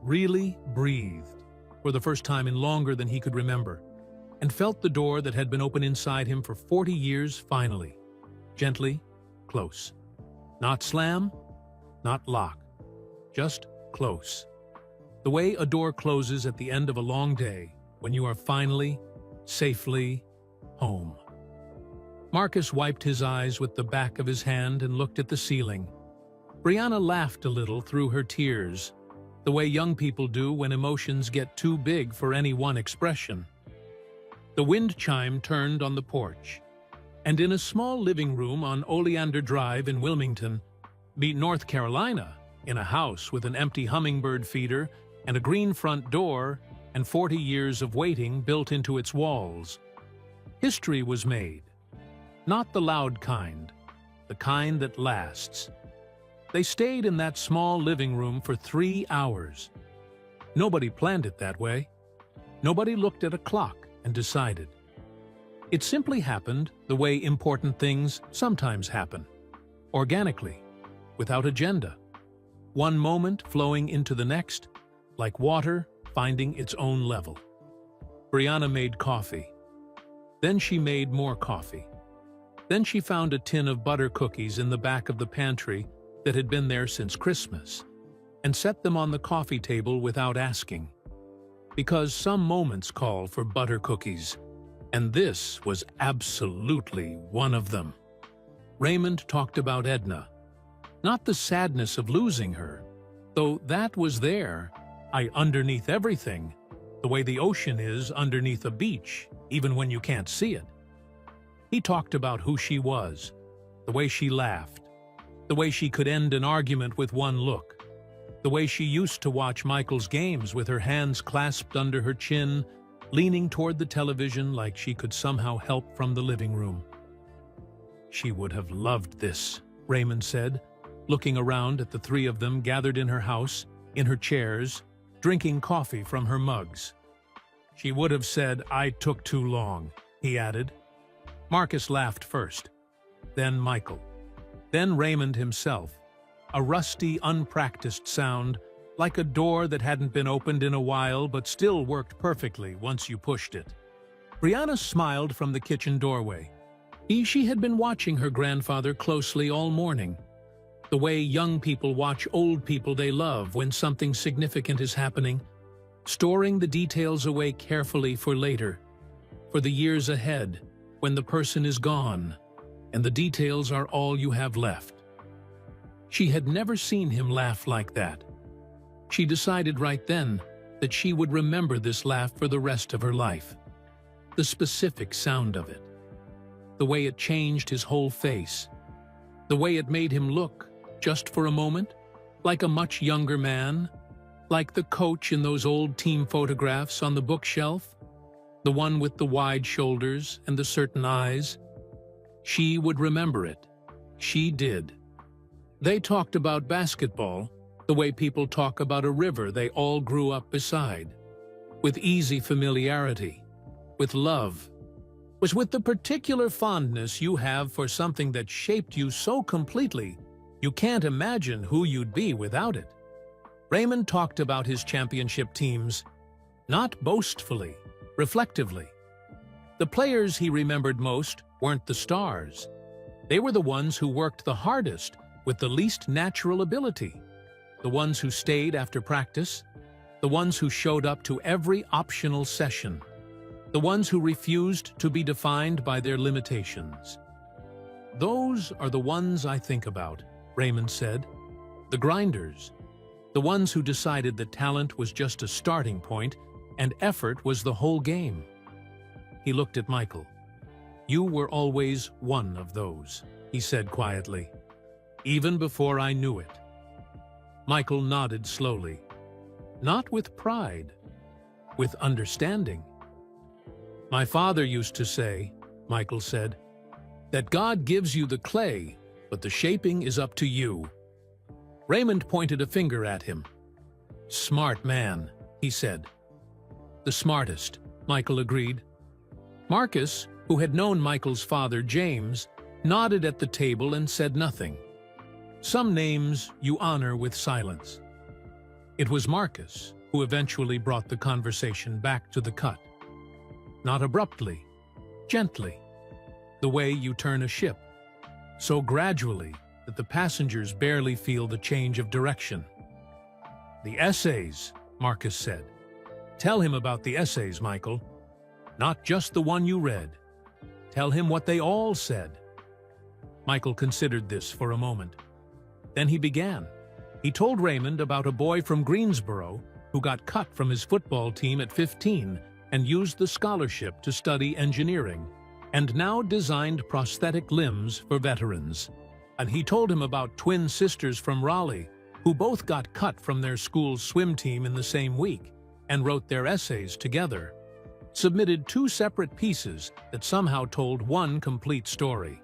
really breathed, for the first time in longer than he could remember, and felt the door that had been open inside him for 40 years finally, gently, close. Not slam, not lock, just close. The way a door closes at the end of a long day when you are finally, safely, home. Marcus wiped his eyes with the back of his hand and looked at the ceiling. Brianna laughed a little through her tears, the way young people do when emotions get too big for any one expression. The wind chime turned on the porch, and in a small living room on Oleander Drive in Wilmington, North Carolina, in a house with an empty hummingbird feeder and a green front door and 40 years of waiting built into its walls, history was made. Not the loud kind, the kind that lasts. They stayed in that small living room for 3 hours. Nobody planned it that way. Nobody looked at a clock and decided. It simply happened the way important things sometimes happen, organically, without agenda. One moment flowing into the next, like water finding its own level. Brianna made coffee. Then she made more coffee. Then she found a tin of butter cookies in the back of the pantry that had been there since Christmas, and set them on the coffee table without asking. Because some moments call for butter cookies, and this was absolutely one of them. Raymond talked about Edna. Not the sadness of losing her, though that was there, underneath everything, the way the ocean is underneath a beach, even when you can't see it. He talked about who she was, the way she laughed, the way she could end an argument with one look, the way she used to watch Michael's games with her hands clasped under her chin, leaning toward the television like she could somehow help from the living room. She would have loved this, Raymond said, looking around at the three of them gathered in her house, in her chairs, drinking coffee from her mugs. She would have said, "I took too long," he added. Marcus laughed first, then Michael, then Raymond himself, a rusty, unpracticed sound, like a door that hadn't been opened in a while but still worked perfectly once you pushed it. Brianna smiled from the kitchen doorway. She had been watching her grandfather closely all morning, the way young people watch old people they love when something significant is happening, storing the details away carefully for later, for the years ahead, when the person is gone, and the details are all you have left. She had never seen him laugh like that. She decided right then that she would remember this laugh for the rest of her life. The specific sound of it. The way it changed his whole face. The way it made him look, just for a moment, like a much younger man, like the coach in those old team photographs on the bookshelf, the one with the wide shoulders and the certain eyes. She would remember it. She did. They talked about basketball, the way people talk about a river they all grew up beside, with easy familiarity, with love, was with the particular fondness you have for something that shaped you so completely you can't imagine who you'd be without it. Raymond talked about his championship teams, not boastfully, reflectively. The players he remembered most weren't the stars. They were the ones who worked the hardest with the least natural ability, the ones who stayed after practice, the ones who showed up to every optional session, the ones who refused to be defined by their limitations. Those are the ones I think about, Raymond said. The grinders, the ones who decided that talent was just a starting point and effort was the whole game. He looked at Michael. "You were always one of those," he said quietly, "even before I knew it." Michael nodded slowly, not with pride, with understanding. "My father used to say," Michael said, That God gives you the clay, but the shaping is up to you. Raymond pointed a finger at him. Smart man, he said. The smartest, Michael agreed. Marcus, who had known Michael's father, James, nodded at the table and said nothing. Some names you honor with silence. It was Marcus who eventually brought the conversation back to the cut. Not abruptly, gently, the way you turn a ship, so gradually that the passengers barely feel the change of direction. The essays, Marcus said. Tell him about the essays, Michael. Not just the one you read. Tell him what they all said. Michael considered this for a moment. Then he began. He told Raymond about a boy from Greensboro who got cut from his football team at 15 and used the scholarship to study engineering, and now designed prosthetic limbs for veterans. And he told him about twin sisters from Raleigh who both got cut from their school's swim team in the same week and wrote their essays together, submitted two separate pieces that somehow told one complete story.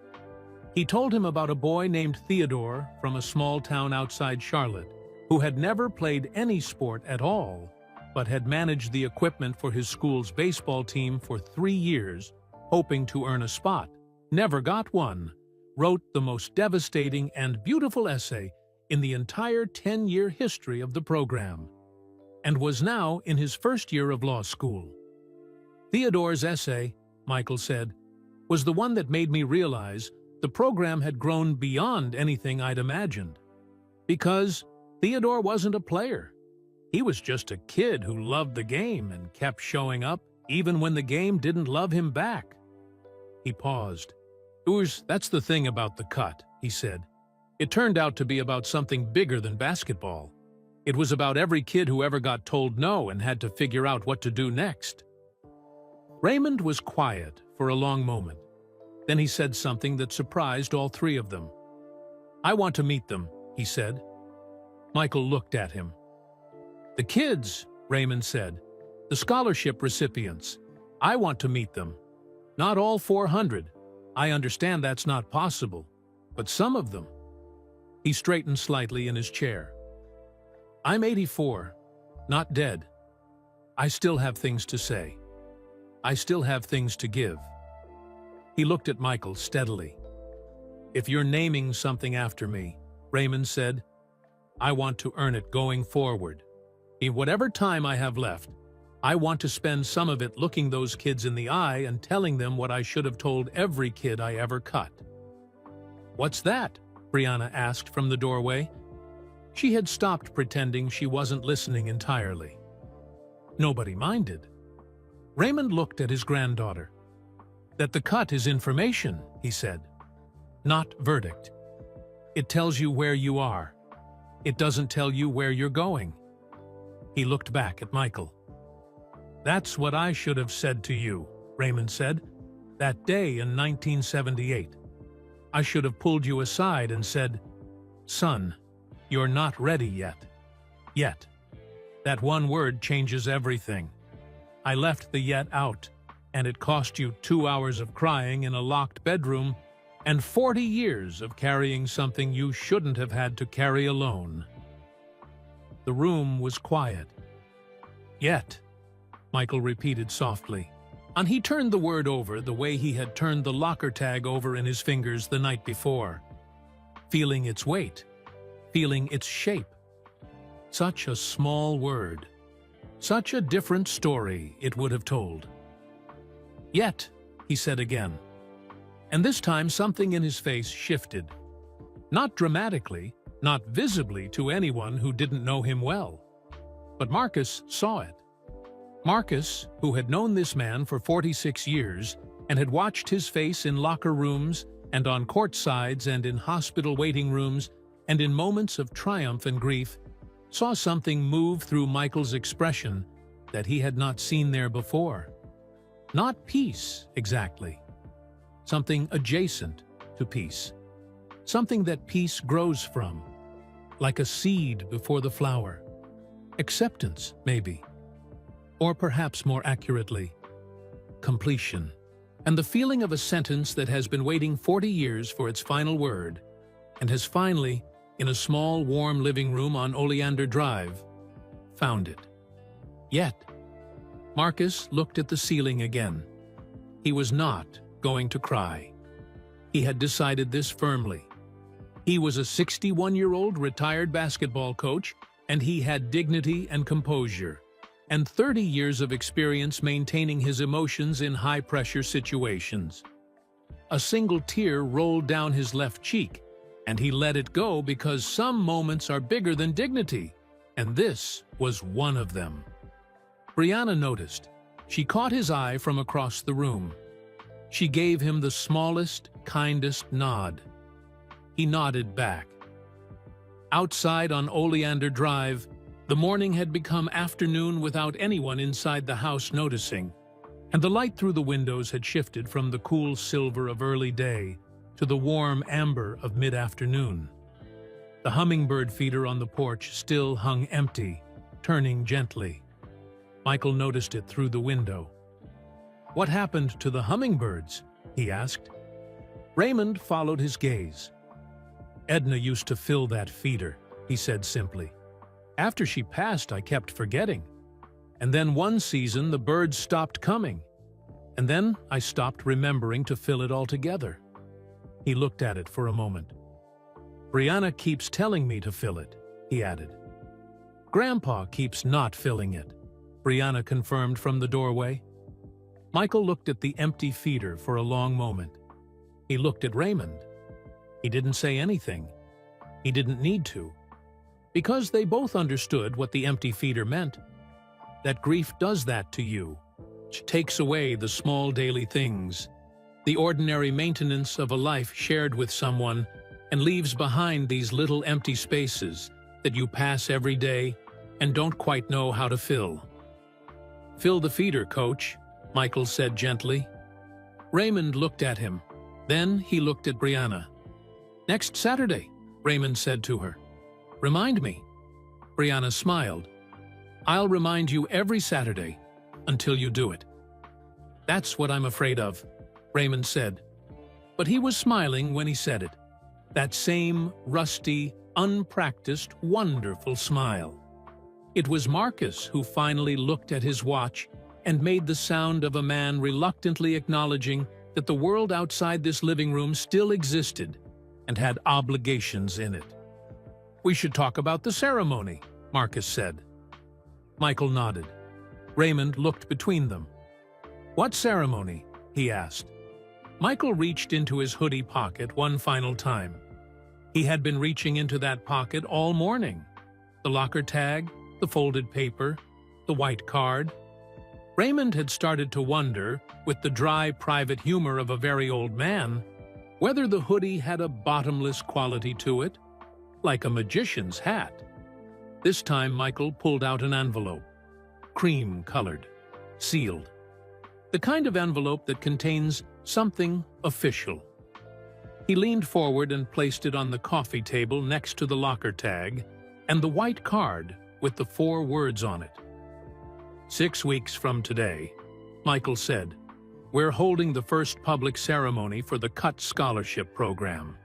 He told him about a boy named Theodore from a small town outside Charlotte who had never played any sport at all, but had managed the equipment for his school's baseball team for 3 years, hoping to earn a spot, never got one, wrote the most devastating and beautiful essay in the entire 10-year history of the program, and was now in his first year of law school. Theodore's essay, Michael said, was the one that made me realize the program had grown beyond anything I'd imagined. Because Theodore wasn't a player. He was just a kid who loved the game and kept showing up even when the game didn't love him back. He paused. Urs, that's the thing about the cut, he said. It turned out to be about something bigger than basketball. It was about every kid who ever got told no and had to figure out what to do next. Raymond was quiet for a long moment. Then he said something that surprised all three of them. I want to meet them, he said. Michael looked at him. The kids, Raymond said. The scholarship recipients. I want to meet them. Not all 400. I understand that's not possible, but some of them. He straightened slightly in his chair. I'm 84, not dead. I still have things to say. I still have things to give. He looked at Michael steadily. If you're naming something after me, Raymond said, I want to earn it going forward. In whatever time I have left, I want to spend some of it looking those kids in the eye and telling them what I should have told every kid I ever cut. What's that? Brianna asked from the doorway. She had stopped pretending she wasn't listening entirely. Nobody minded. Raymond looked at his granddaughter. That the cut is information, he said, not verdict. It tells you where you are. It doesn't tell you where you're going. He looked back at Michael. That's what I should have said to you, Raymond said, that day in 1978. I should have pulled you aside and said, son, you're not ready yet. Yet. That one word changes everything. I left the yet out, and it cost you 2 hours of crying in a locked bedroom and 40 years of carrying something you shouldn't have had to carry alone. The room was quiet. Yet, Michael repeated softly, and he turned the word over the way he had turned the locker tag over in his fingers the night before, feeling its weight, feeling its shape. Such a small word, such a different story it would have told. Yet, he said again, and this time something in his face shifted. Not dramatically, not visibly to anyone who didn't know him well. But Marcus saw it. Marcus, who had known this man for 46 years and had watched his face in locker rooms and on court sides and in hospital waiting rooms and in moments of triumph and grief, saw something move through Michael's expression that he had not seen there before. Not peace, exactly. Something adjacent to peace. Something that peace grows from, like a seed before the flower. Acceptance, maybe. Or perhaps more accurately, completion. and the feeling of a sentence that has been waiting 40 years for its final word, and has finally, in a small, warm living room on Oleander Drive, found it. Yet, Marcus looked at the ceiling again. He was not going to cry. He had decided this firmly. He was a 61-year-old retired basketball coach, and he had dignity and composure, and 30 years of experience maintaining his emotions in high-pressure situations. A single tear rolled down his left cheek, and he let it go because some moments are bigger than dignity, and this was one of them. Brianna noticed. She caught his eye from across the room. She gave him the smallest, kindest nod. He nodded back. Outside on Oleander Drive, the morning had become afternoon without anyone inside the house noticing, and the light through the windows had shifted from the cool silver of early day to the warm amber of mid-afternoon. The hummingbird feeder on the porch still hung empty, turning gently. Michael noticed it through the window. "What happened to the hummingbirds?" he asked. Raymond followed his gaze. "Edna used to fill that feeder," he said simply. "After she passed, I kept forgetting. And then one season, the birds stopped coming. And then I stopped remembering to fill it altogether." He looked at it for a moment. "Brianna keeps telling me to fill it," he added. "Grandpa keeps not filling it," Brianna confirmed from the doorway. Michael looked at the empty feeder for a long moment. He looked at Raymond. He didn't say anything. He didn't need to, because they both understood what the empty feeder meant. That grief does that to you. It takes away the small daily things, the ordinary maintenance of a life shared with someone, and leaves behind these little empty spaces that you pass every day and don't quite know how to fill. "Fill the feeder, Coach," Michael said gently. Raymond looked at him. Then he looked at Brianna. "Next Saturday," Raymond said to her. "Remind me." Brianna smiled. "I'll remind you every Saturday until you do it." "That's what I'm afraid of," Raymond said. But he was smiling when he said it. That same rusty, unpracticed, wonderful smile. It was Marcus who finally looked at his watch and made the sound of a man reluctantly acknowledging that the world outside this living room still existed and had obligations in it. "We should talk about the ceremony," Marcus said. Michael nodded. Raymond looked between them. "What ceremony?" he asked. Michael reached into his hoodie pocket one final time. He had been reaching into that pocket all morning. The locker tag, the folded paper, the white card. Raymond had started to wonder, with the dry private humor of a very old man, whether the hoodie had a bottomless quality to it, like a magician's hat. This time Michael pulled out an envelope, cream-colored, sealed. The kind of envelope that contains something official. He leaned forward and placed it on the coffee table next to the locker tag and the white card with the 4 words on it. 6 weeks from today, Michael said, we're holding the first public ceremony for the Cut Scholarship Program.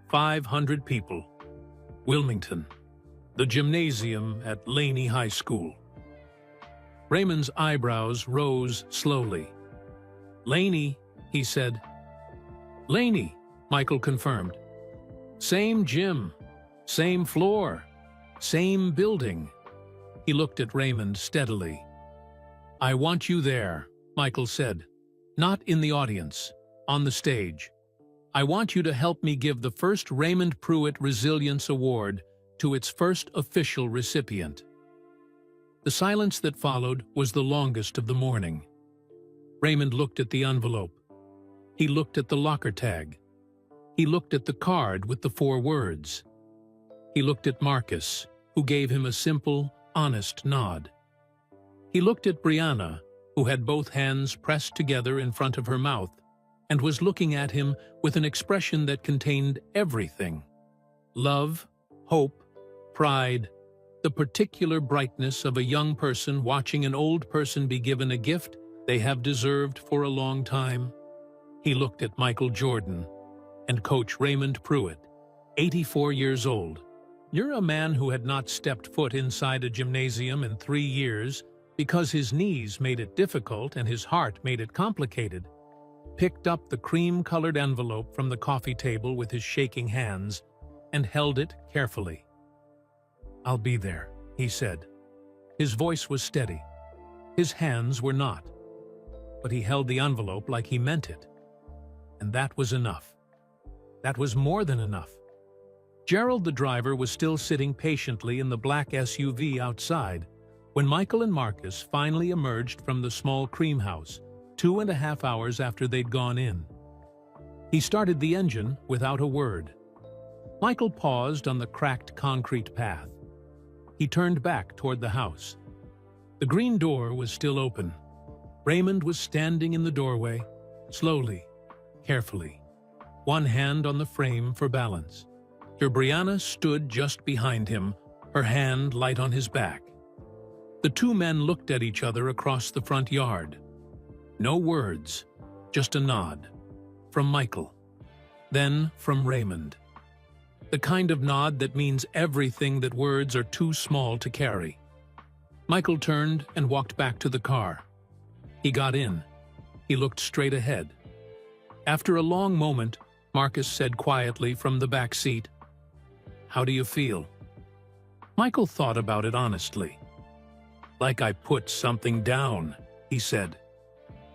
500 people. Wilmington. The gymnasium at Laney High School. Raymond's eyebrows rose slowly. Laney, he said. Laney, Michael confirmed. Same gym, same floor, same building. He looked at Raymond steadily. I want you there, Michael said. Not in the audience, on the stage. I want you to help me give the first Raymond Pruitt Resilience Award to its first official recipient. The silence that followed was the longest of the morning. Raymond looked at the envelope. He looked at the locker tag. He looked at the card with the 4 words. He looked at Marcus, who gave him a simple, honest nod. He looked at Brianna, who had both hands pressed together in front of her mouth, and was looking at him with an expression that contained everything. Love, hope, pride, the particular brightness of a young person watching an old person be given a gift they have deserved for a long time. He looked at Michael Jordan and Coach Raymond Pruitt, 84 years old. "You're a man who had not stepped foot inside a gymnasium in 3 years because his knees made it difficult and his heart made it complicated," picked up the cream-colored envelope from the coffee table with his shaking hands and held it carefully. "I'll be there," he said. His voice was steady. His hands were not. But he held the envelope like he meant it. And that was enough. That was more than enough. Gerald, the driver, was still sitting patiently in the black SUV outside when Michael and Marcus finally emerged from the small cream house 2.5 hours after they'd gone in. He started the engine without a word. Michael paused on the cracked concrete path. He turned back toward the house. The green door was still open. Raymond was standing in the doorway, slowly, carefully, one hand on the frame for balance. Brianna stood just behind him, her hand light on his back. The two men looked at each other across the front yard. No words, just a nod. From Michael. Then from Raymond. The kind of nod that means everything that words are too small to carry. Michael turned and walked back to the car. He got in. He looked straight ahead. After a long moment, Marcus said quietly from the back seat, "How do you feel?" Michael thought about it honestly. "Like I put something down," he said.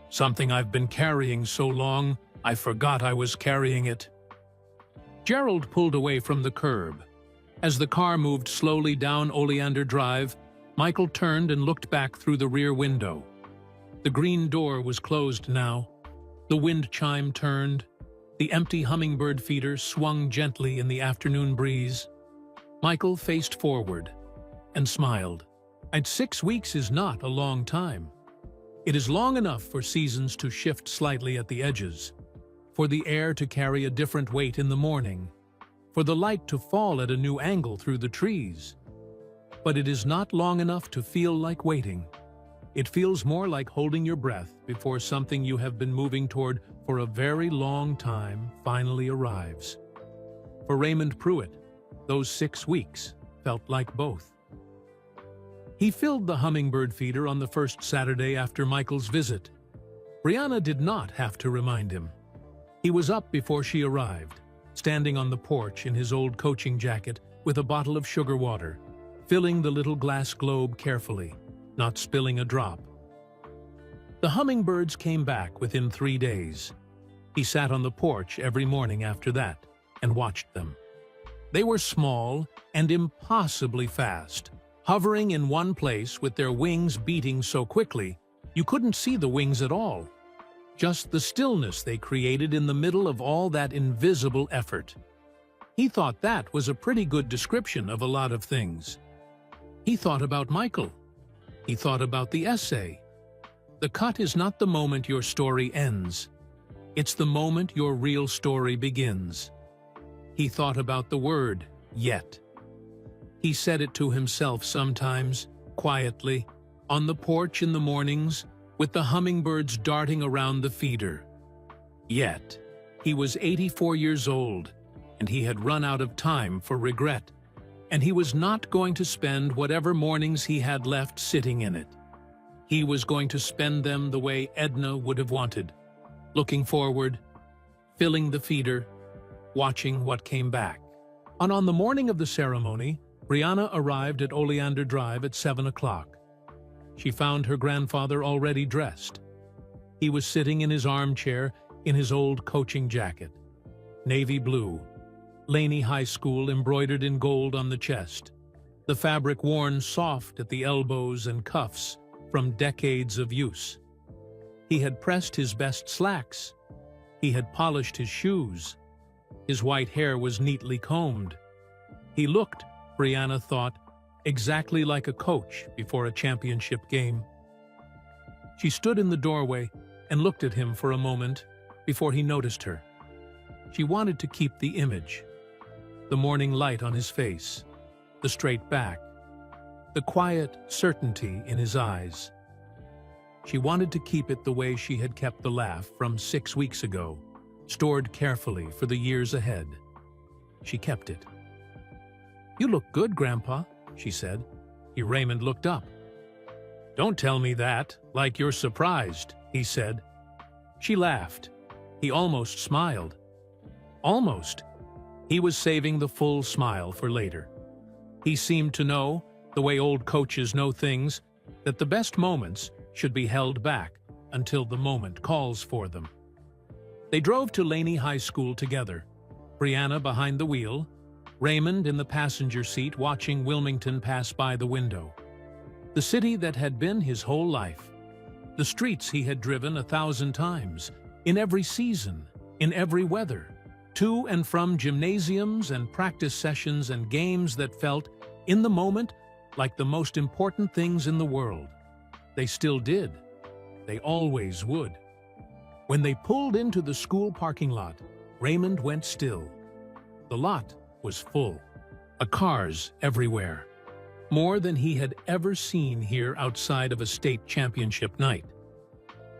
"Something I've been carrying so long, I forgot I was carrying it." Gerald pulled away from the curb. As the car moved slowly down Oleander Drive, Michael turned and looked back through the rear window. The green door was closed now. The wind chime turned. The empty hummingbird feeder swung gently in the afternoon breeze. Michael faced forward and smiled. 6 weeks is not a long time. It is long enough for seasons to shift slightly at the edges, for the air to carry a different weight in the morning, for the light to fall at a new angle through the trees. But it is not long enough to feel like waiting. It feels more like holding your breath before something you have been moving toward for a very long time finally arrives. For Raymond Pruitt, those 6 weeks felt like both. He filled the hummingbird feeder on the first Saturday after Michael's visit. Brianna did not have to remind him. He was up before she arrived, standing on the porch in his old coaching jacket with a bottle of sugar water, filling the little glass globe carefully, not spilling a drop. The hummingbirds came back within 3 days. He sat on the porch every morning after that and watched them. They were small and impossibly fast, hovering in one place with their wings beating so quickly you couldn't see the wings at all. Just the stillness they created in the middle of all that invisible effort. He thought that was a pretty good description of a lot of things. He thought about Michael. He thought about the essay. The cut is not the moment your story ends. It's the moment your real story begins. He thought about the word, yet. He said it to himself sometimes, quietly, on the porch in the mornings, with the hummingbirds darting around the feeder. Yet, he was 84 years old, and he had run out of time for regret, and he was not going to spend whatever mornings he had left sitting in it. He was going to spend them the way Edna would have wanted, looking forward, filling the feeder, watching what came back. And on the morning of the ceremony, Brianna arrived at Oleander Drive at 7 o'clock. She found her grandfather already dressed. He was sitting in his armchair in his old coaching jacket, navy blue, Laney High School embroidered in gold on the chest, the fabric worn soft at the elbows and cuffs from decades of use. He had pressed his best slacks. He had polished his shoes. His white hair was neatly combed. He looked, Brianna thought, exactly like a coach before a championship game. She stood in the doorway and looked at him for a moment before he noticed her. She wanted to keep the image. The morning light on his face, the straight back, the quiet certainty in his eyes. She wanted to keep it the way she had kept the laugh from 6 weeks ago, stored carefully for the years ahead. She kept it. "You look good, Grandpa," she said. Raymond looked up. "Don't tell me that, like you're surprised," he said. She laughed. He almost smiled. Almost. He was saving the full smile for later. He seemed to know, the way old coaches know things, that the best moments should be held back until the moment calls for them. They drove to Laney High School together, Brianna behind the wheel, Raymond in the passenger seat watching Wilmington pass by the window. The city that had been his whole life. The streets he had driven 1,000 times, in every season, in every weather, to and from gymnasiums and practice sessions and games that felt, in the moment, like the most important things in the world. They still did. They always would. When they pulled into the school parking lot, Raymond went still. The lot was full. Cars everywhere. More than he had ever seen here outside of a state championship night.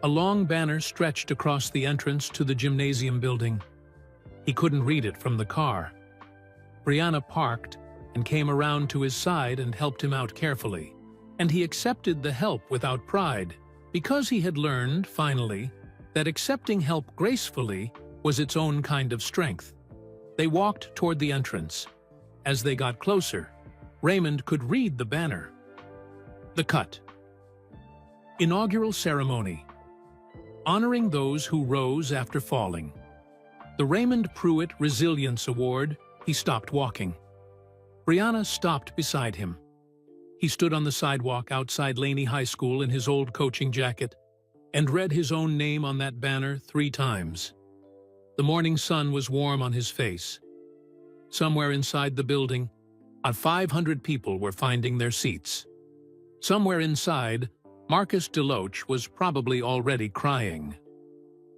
A long banner stretched across the entrance to the gymnasium building. He couldn't read it from the car. Brianna parked and came around to his side and helped him out carefully. And he accepted the help without pride, because he had learned, finally, that accepting help gracefully was its own kind of strength. They walked toward the entrance. As they got closer, Raymond could read the banner. The cut. Inaugural ceremony. Honoring those who rose after falling. The Raymond Pruitt Resilience Award. He stopped walking. Brianna stopped beside him. He stood on the sidewalk outside Laney High School in his old coaching jacket and read his own name on that banner 3 times. The morning sun was warm on his face. Somewhere inside the building, 500 people were finding their seats. Somewhere inside, Marcus DeLoach was probably already crying.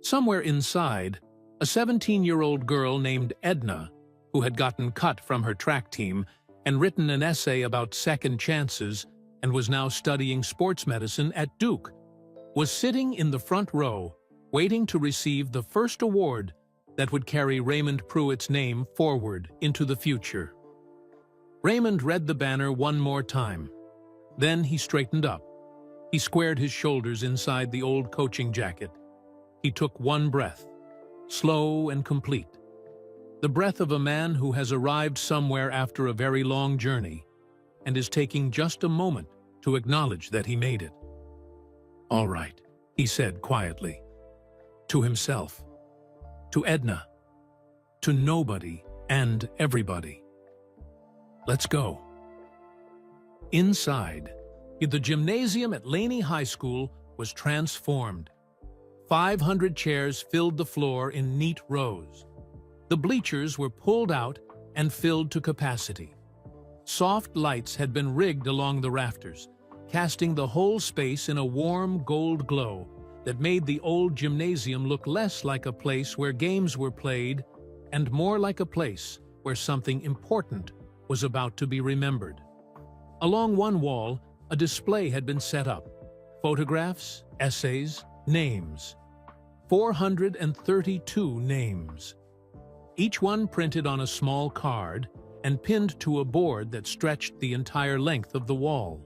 Somewhere inside, a 17-year-old girl named Edna, who had gotten cut from her track team and written an essay about second chances and was now studying sports medicine at Duke, was sitting in the front row, waiting to receive the first award that would carry Raymond Pruitt's name forward into the future. Raymond read the banner one more time. Then he straightened up. He squared his shoulders inside the old coaching jacket. He took one breath, slow and complete. The breath of a man who has arrived somewhere after a very long journey and is taking just a moment to acknowledge that he made it. "All right," he said quietly. To himself. To Edna. To nobody and everybody. "Let's go." Inside, the gymnasium at Laney High School was transformed. 500 chairs filled the floor in neat rows. The bleachers were pulled out and filled to capacity. Soft lights had been rigged along the rafters, casting the whole space in a warm gold glow that made the old gymnasium look less like a place where games were played and more like a place where something important was about to be remembered. Along one wall, a display had been set up. Photographs, essays, names. 432 names. Each one printed on a small card and pinned to a board that stretched the entire length of the wall.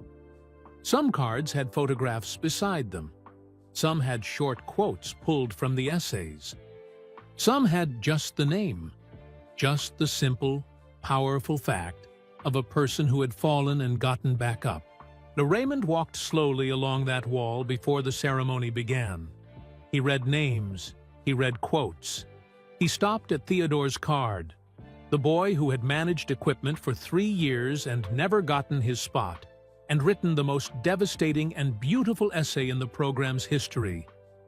Some cards had photographs beside them. Some had short quotes pulled from the essays. Some had just the name, just the simple, powerful fact of a person who had fallen and gotten back up. Raymond walked slowly along that wall before the ceremony began. He read names, he read quotes. He stopped at Theodore's card, the boy who had managed equipment for 3 years and never gotten his spot, and written the most devastating and beautiful essay in the program's history,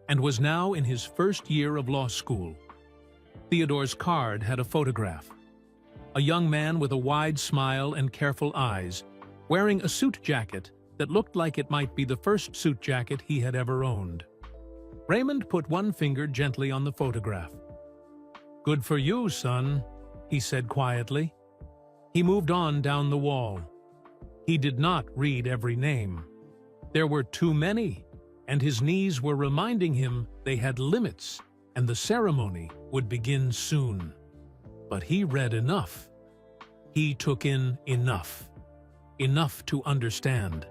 and was now in his first year of law school. Theodore's card had a photograph. A young man with a wide smile and careful eyes, wearing a suit jacket that looked like it might be the first suit jacket he had ever owned. Raymond put one finger gently on the photograph. "Good for you, son," he said quietly. He moved on down the wall. He did not read every name. There were too many. and his knees were reminding him they had limits and the ceremony would begin soon. But he read enough. He took in enough. Enough to understand.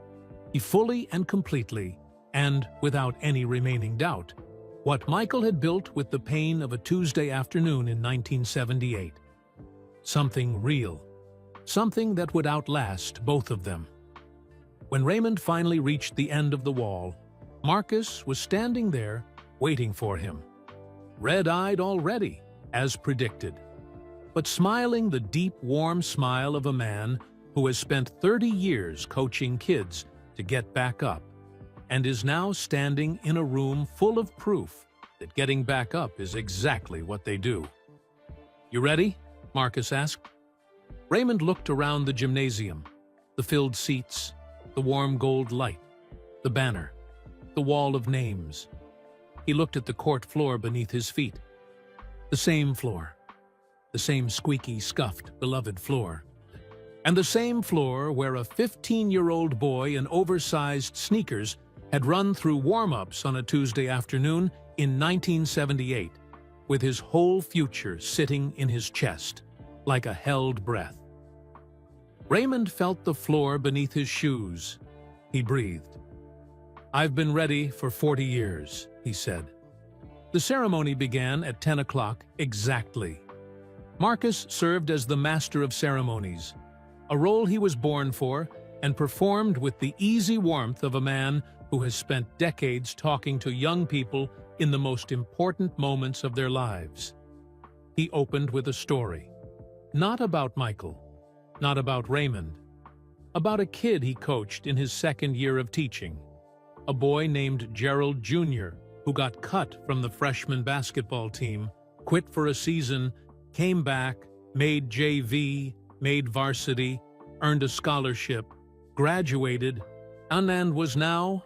He fully and completely, and without any remaining doubt, what Michael had built with the pain of a Tuesday afternoon in 1978. Something real. Something that would outlast both of them. When Raymond finally reached the end of the wall, Marcus was standing there, waiting for him. Red-eyed already, as predicted, but smiling the deep, warm smile of a man who has spent 30 years coaching kids to get back up, and is now standing in a room full of proof that getting back up is exactly what they do. "You ready?" Marcus asked. Raymond looked around the gymnasium, the filled seats, the warm gold light, the banner, the wall of names. He looked at the court floor beneath his feet. The same floor. The same squeaky, scuffed, beloved floor. And the same floor where a 15-year-old boy in oversized sneakers had run through warm-ups on a Tuesday afternoon in 1978, with his whole future sitting in his chest, like a held breath. Raymond felt the floor beneath his shoes. He breathed. "I've been ready for 40 years, he said. The ceremony began at 10 o'clock exactly. Marcus served as the master of ceremonies, a role he was born for and performed with the easy warmth of a man who has spent decades talking to young people in the most important moments of their lives. He opened with a story. Not about Michael, not about Raymond, about a kid he coached in his second year of teaching, a boy named Gerald Jr., who got cut from the freshman basketball team, quit for a season, came back, made JV, made varsity, earned a scholarship, graduated, and was now...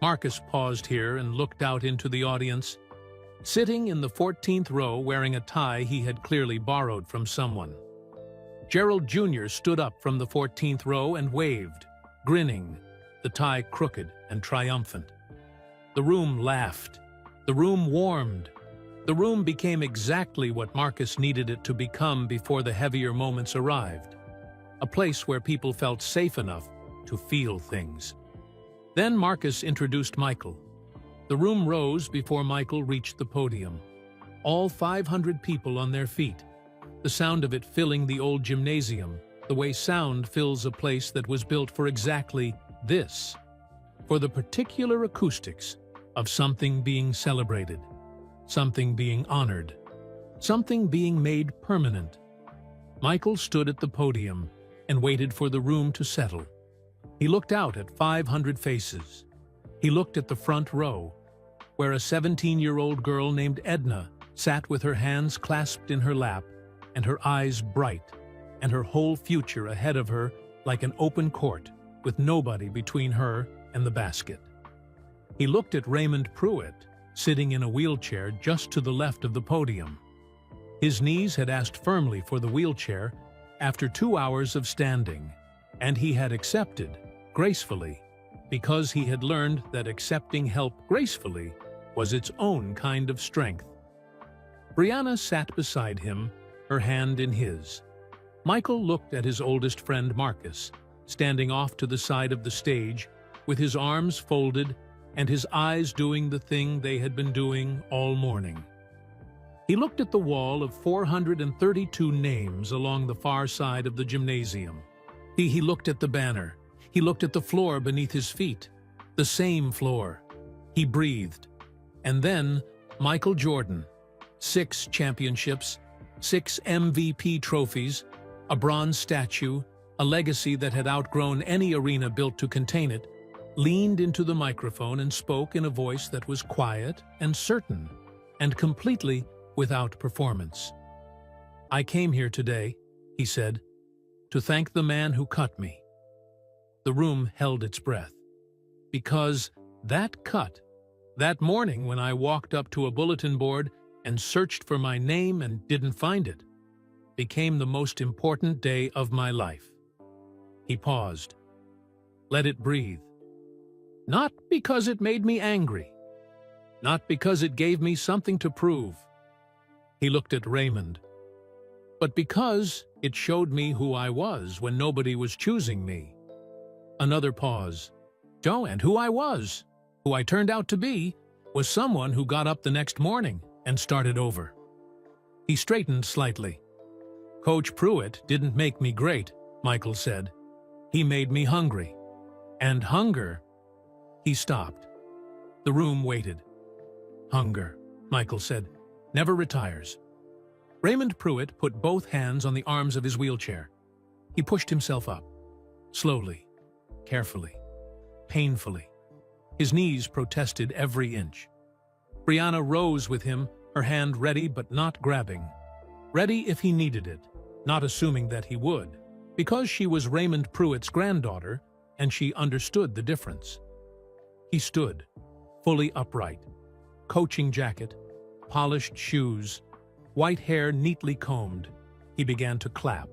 Marcus paused here and looked out into the audience, sitting in the 14th row wearing a tie he had clearly borrowed from someone. Gerald Jr. stood up from the 14th row and waved, grinning, the tie crooked and triumphant. The room laughed. The room warmed. The room became exactly what Marcus needed it to become before the heavier moments arrived. A place where people felt safe enough to feel things. Then Marcus introduced Michael. The room rose before Michael reached the podium. All 500 people on their feet. The sound of it filling the old gymnasium, the way sound fills a place that was built for exactly this. For the particular acoustics of something being celebrated, something being honored, something being made permanent. Michael stood at the podium and waited for the room to settle. He looked out at 500 faces. He looked at the front row, where a 17-year-old girl named Edna sat with her hands clasped in her lap and her eyes bright, and her whole future ahead of her like an open court with nobody between her and the basket. He looked at Raymond Pruitt, sitting in a wheelchair just to the left of the podium. His knees had asked firmly for the wheelchair after 2 hours of standing, and he had accepted, gracefully, because he had learned that accepting help gracefully was its own kind of strength. Brianna sat beside him, her hand in his. Michael looked at his oldest friend Marcus, standing off to the side of the stage, with his arms folded and his eyes doing the thing they had been doing all morning. He looked at the wall of 432 names along the far side of the gymnasium. He looked at the banner. He looked at the floor beneath his feet. The same floor. He breathed. And then Michael Jordan. 6 championships, 6 MVP trophies, a bronze statue, a legacy that had outgrown any arena built to contain it, leaned into the microphone and spoke in a voice that was quiet and certain, and completely without performance. "I came here today," he said, "to thank the man who cut me." The room held its breath. Because that cut, that morning when I walked up to a bulletin board and searched for my name and didn't find it, became the most important day of my life. He paused. Let it breathe. Not because it made me angry. Not because it gave me something to prove. He looked at Raymond. But because it showed me who I was when nobody was choosing me. Another pause. And who I was, who I turned out to be, was someone who got up the next morning and started over. He straightened slightly. Coach Pruitt didn't make me great, Michael said. He made me hungry. And hunger... He stopped. The room waited. Hunger, Michael said, never retires. Raymond Pruitt put both hands on the arms of his wheelchair. He pushed himself up. Slowly, carefully, painfully. His knees protested every inch. Brianna rose with him, her hand ready but not grabbing. Ready if he needed it, not assuming that he would, because she was Raymond Pruitt's granddaughter and she understood the difference. He stood, fully upright, coaching jacket, polished shoes, white hair neatly combed. He began to clap.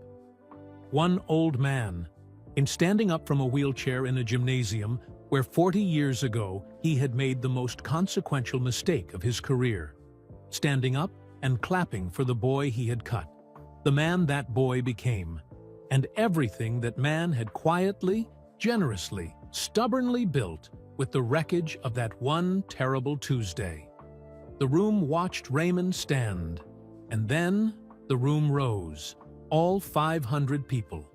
One old man, in standing up from a wheelchair in a gymnasium where 40 years ago he had made the most consequential mistake of his career, standing up and clapping for the boy he had cut, the man that boy became, and everything that man had quietly, generously, stubbornly built with the wreckage of that one terrible Tuesday. The room watched Raymond stand, and then the room rose, all 500 people.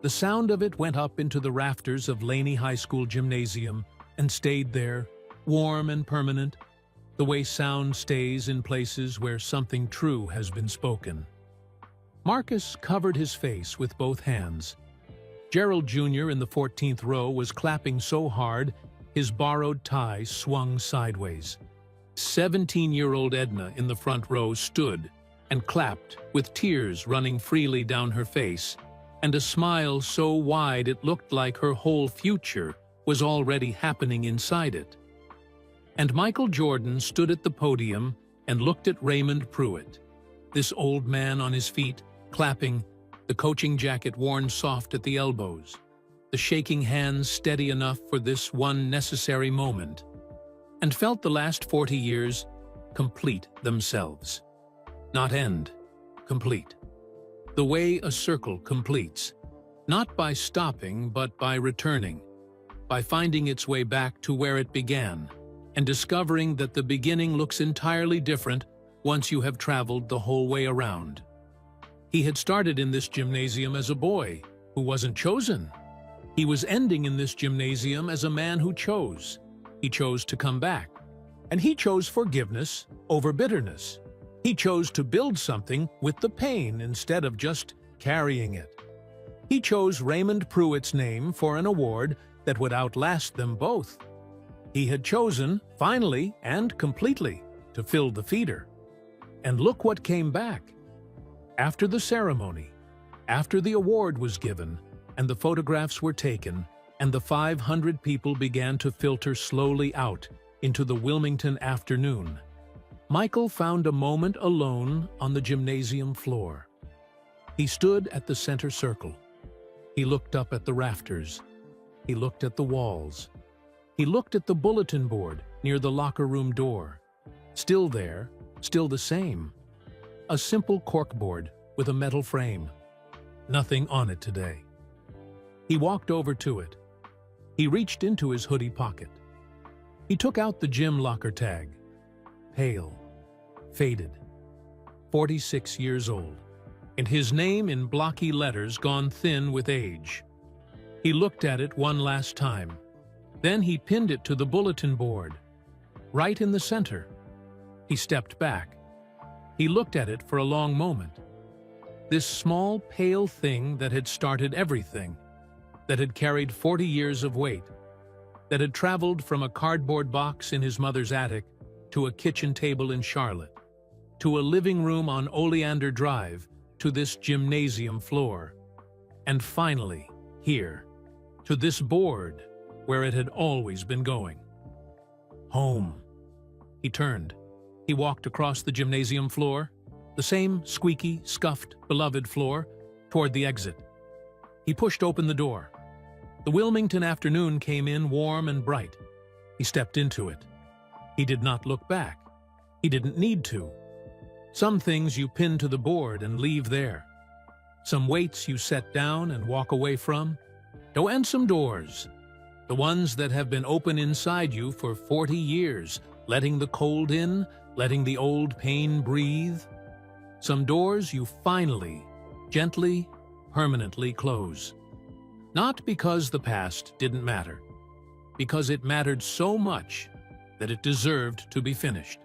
The sound of it went up into the rafters of Laney High School gymnasium and stayed there, warm and permanent, the way sound stays in places where something true has been spoken. Marcus covered his face with both hands. Gerald Jr. in the 14th row was clapping so hard his borrowed tie swung sideways. 17-year-old Edna in the front row stood and clapped with tears running freely down her face and a smile so wide it looked like her whole future was already happening inside it. And Michael Jordan stood at the podium and looked at Raymond Pruitt, this old man on his feet, clapping, the coaching jacket worn soft at the elbows, the shaking hands steady enough for this one necessary moment, and felt the last 40 years complete themselves. Not end, complete. The way a circle completes, not by stopping but by returning, by finding its way back to where it began, and discovering that the beginning looks entirely different once you have traveled the whole way around. He had started in this gymnasium as a boy who wasn't chosen. He was ending in this gymnasium as a man who chose. He chose to come back. And he chose forgiveness over bitterness. He chose to build something with the pain instead of just carrying it. He chose Raymond Pruitt's name for an award that would outlast them both. He had chosen, finally and completely, to fill the feeder. And look what came back. After the ceremony, after the award was given, and the photographs were taken, and the 500 people began to filter slowly out into the Wilmington afternoon, Michael found a moment alone on the gymnasium floor. He stood at the center circle. He looked up at the rafters. He looked at the walls. He looked at the bulletin board near the locker room door. Still there, still the same. A simple corkboard with a metal frame. Nothing on it today. He walked over to it. He reached into his hoodie pocket. He took out the gym locker tag. Pale, faded, 46 years old, and his name in blocky letters gone thin with age. He looked at it one last time. Then he pinned it to the bulletin board, right in the center. He stepped back. He looked at it for a long moment. This small, pale thing that had started everything, that had carried 40 years of weight, that had traveled from a cardboard box in his mother's attic to a kitchen table in Charlotte, to a living room on Oleander Drive, to this gymnasium floor, and finally, here, to this board where it had always been going. Home. He turned. He walked across the gymnasium floor, the same squeaky, scuffed, beloved floor, toward the exit. He pushed open the door. The Wilmington afternoon came in warm and bright. He stepped into it. He did not look back. He didn't need to. Some things you pin to the board and leave there. Some weights you set down and walk away from. And some doors, the ones that have been open inside you for 40 years, letting the cold in, letting the old pain breathe. Some doors you finally, gently, permanently close. Not because the past didn't matter, because it mattered so much that it deserved to be finished.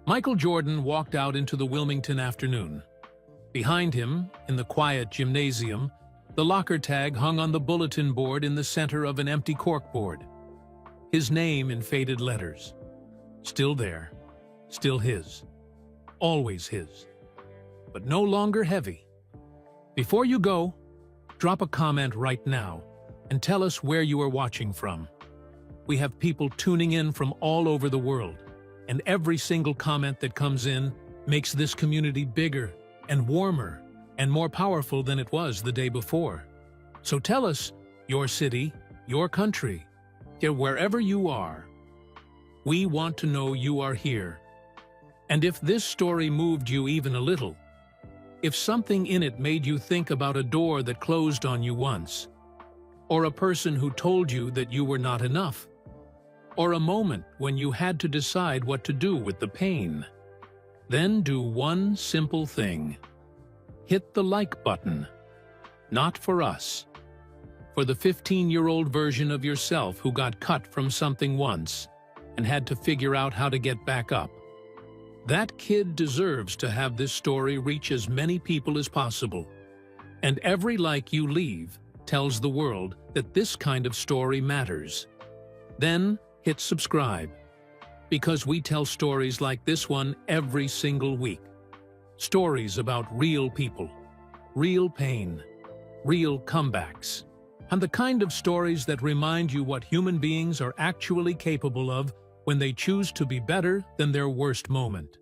Michael Jordan walked out into the Wilmington afternoon. Behind him, in the quiet gymnasium, the locker tag hung on the bulletin board in the center of an empty corkboard. His name in faded letters. Still there, still his. Always his. But no longer heavy. Before you go, drop a comment right now and tell us where you are watching from. We have people tuning in from all over the world, and every single comment that comes in makes this community bigger and warmer and more powerful than it was the day before. So tell us your city, your country, wherever you are. We want to know you are here. And if this story moved you even a little, if something in it made you think about a door that closed on you once, or a person who told you that you were not enough, or a moment when you had to decide what to do with the pain, then do one simple thing. Hit the like button. Not for us. For the 15-year-old version of yourself who got cut from something once and had to figure out how to get back up. That kid deserves to have this story reach as many people as possible. And every like you leave tells the world that this kind of story matters. Then hit subscribe, because we tell stories like this one every single week. Stories about real people, real pain, real comebacks, and the kind of stories that remind you what human beings are actually capable of when they choose to be better than their worst moment.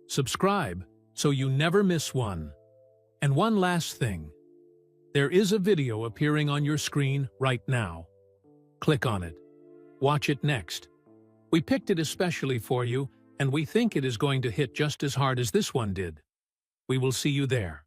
Subscribe so you never miss one. And one last thing. There is a video appearing on your screen right now. Click on it. Watch it next. We picked it especially for you, and we think it is going to hit just as hard as this one did. We will see you there.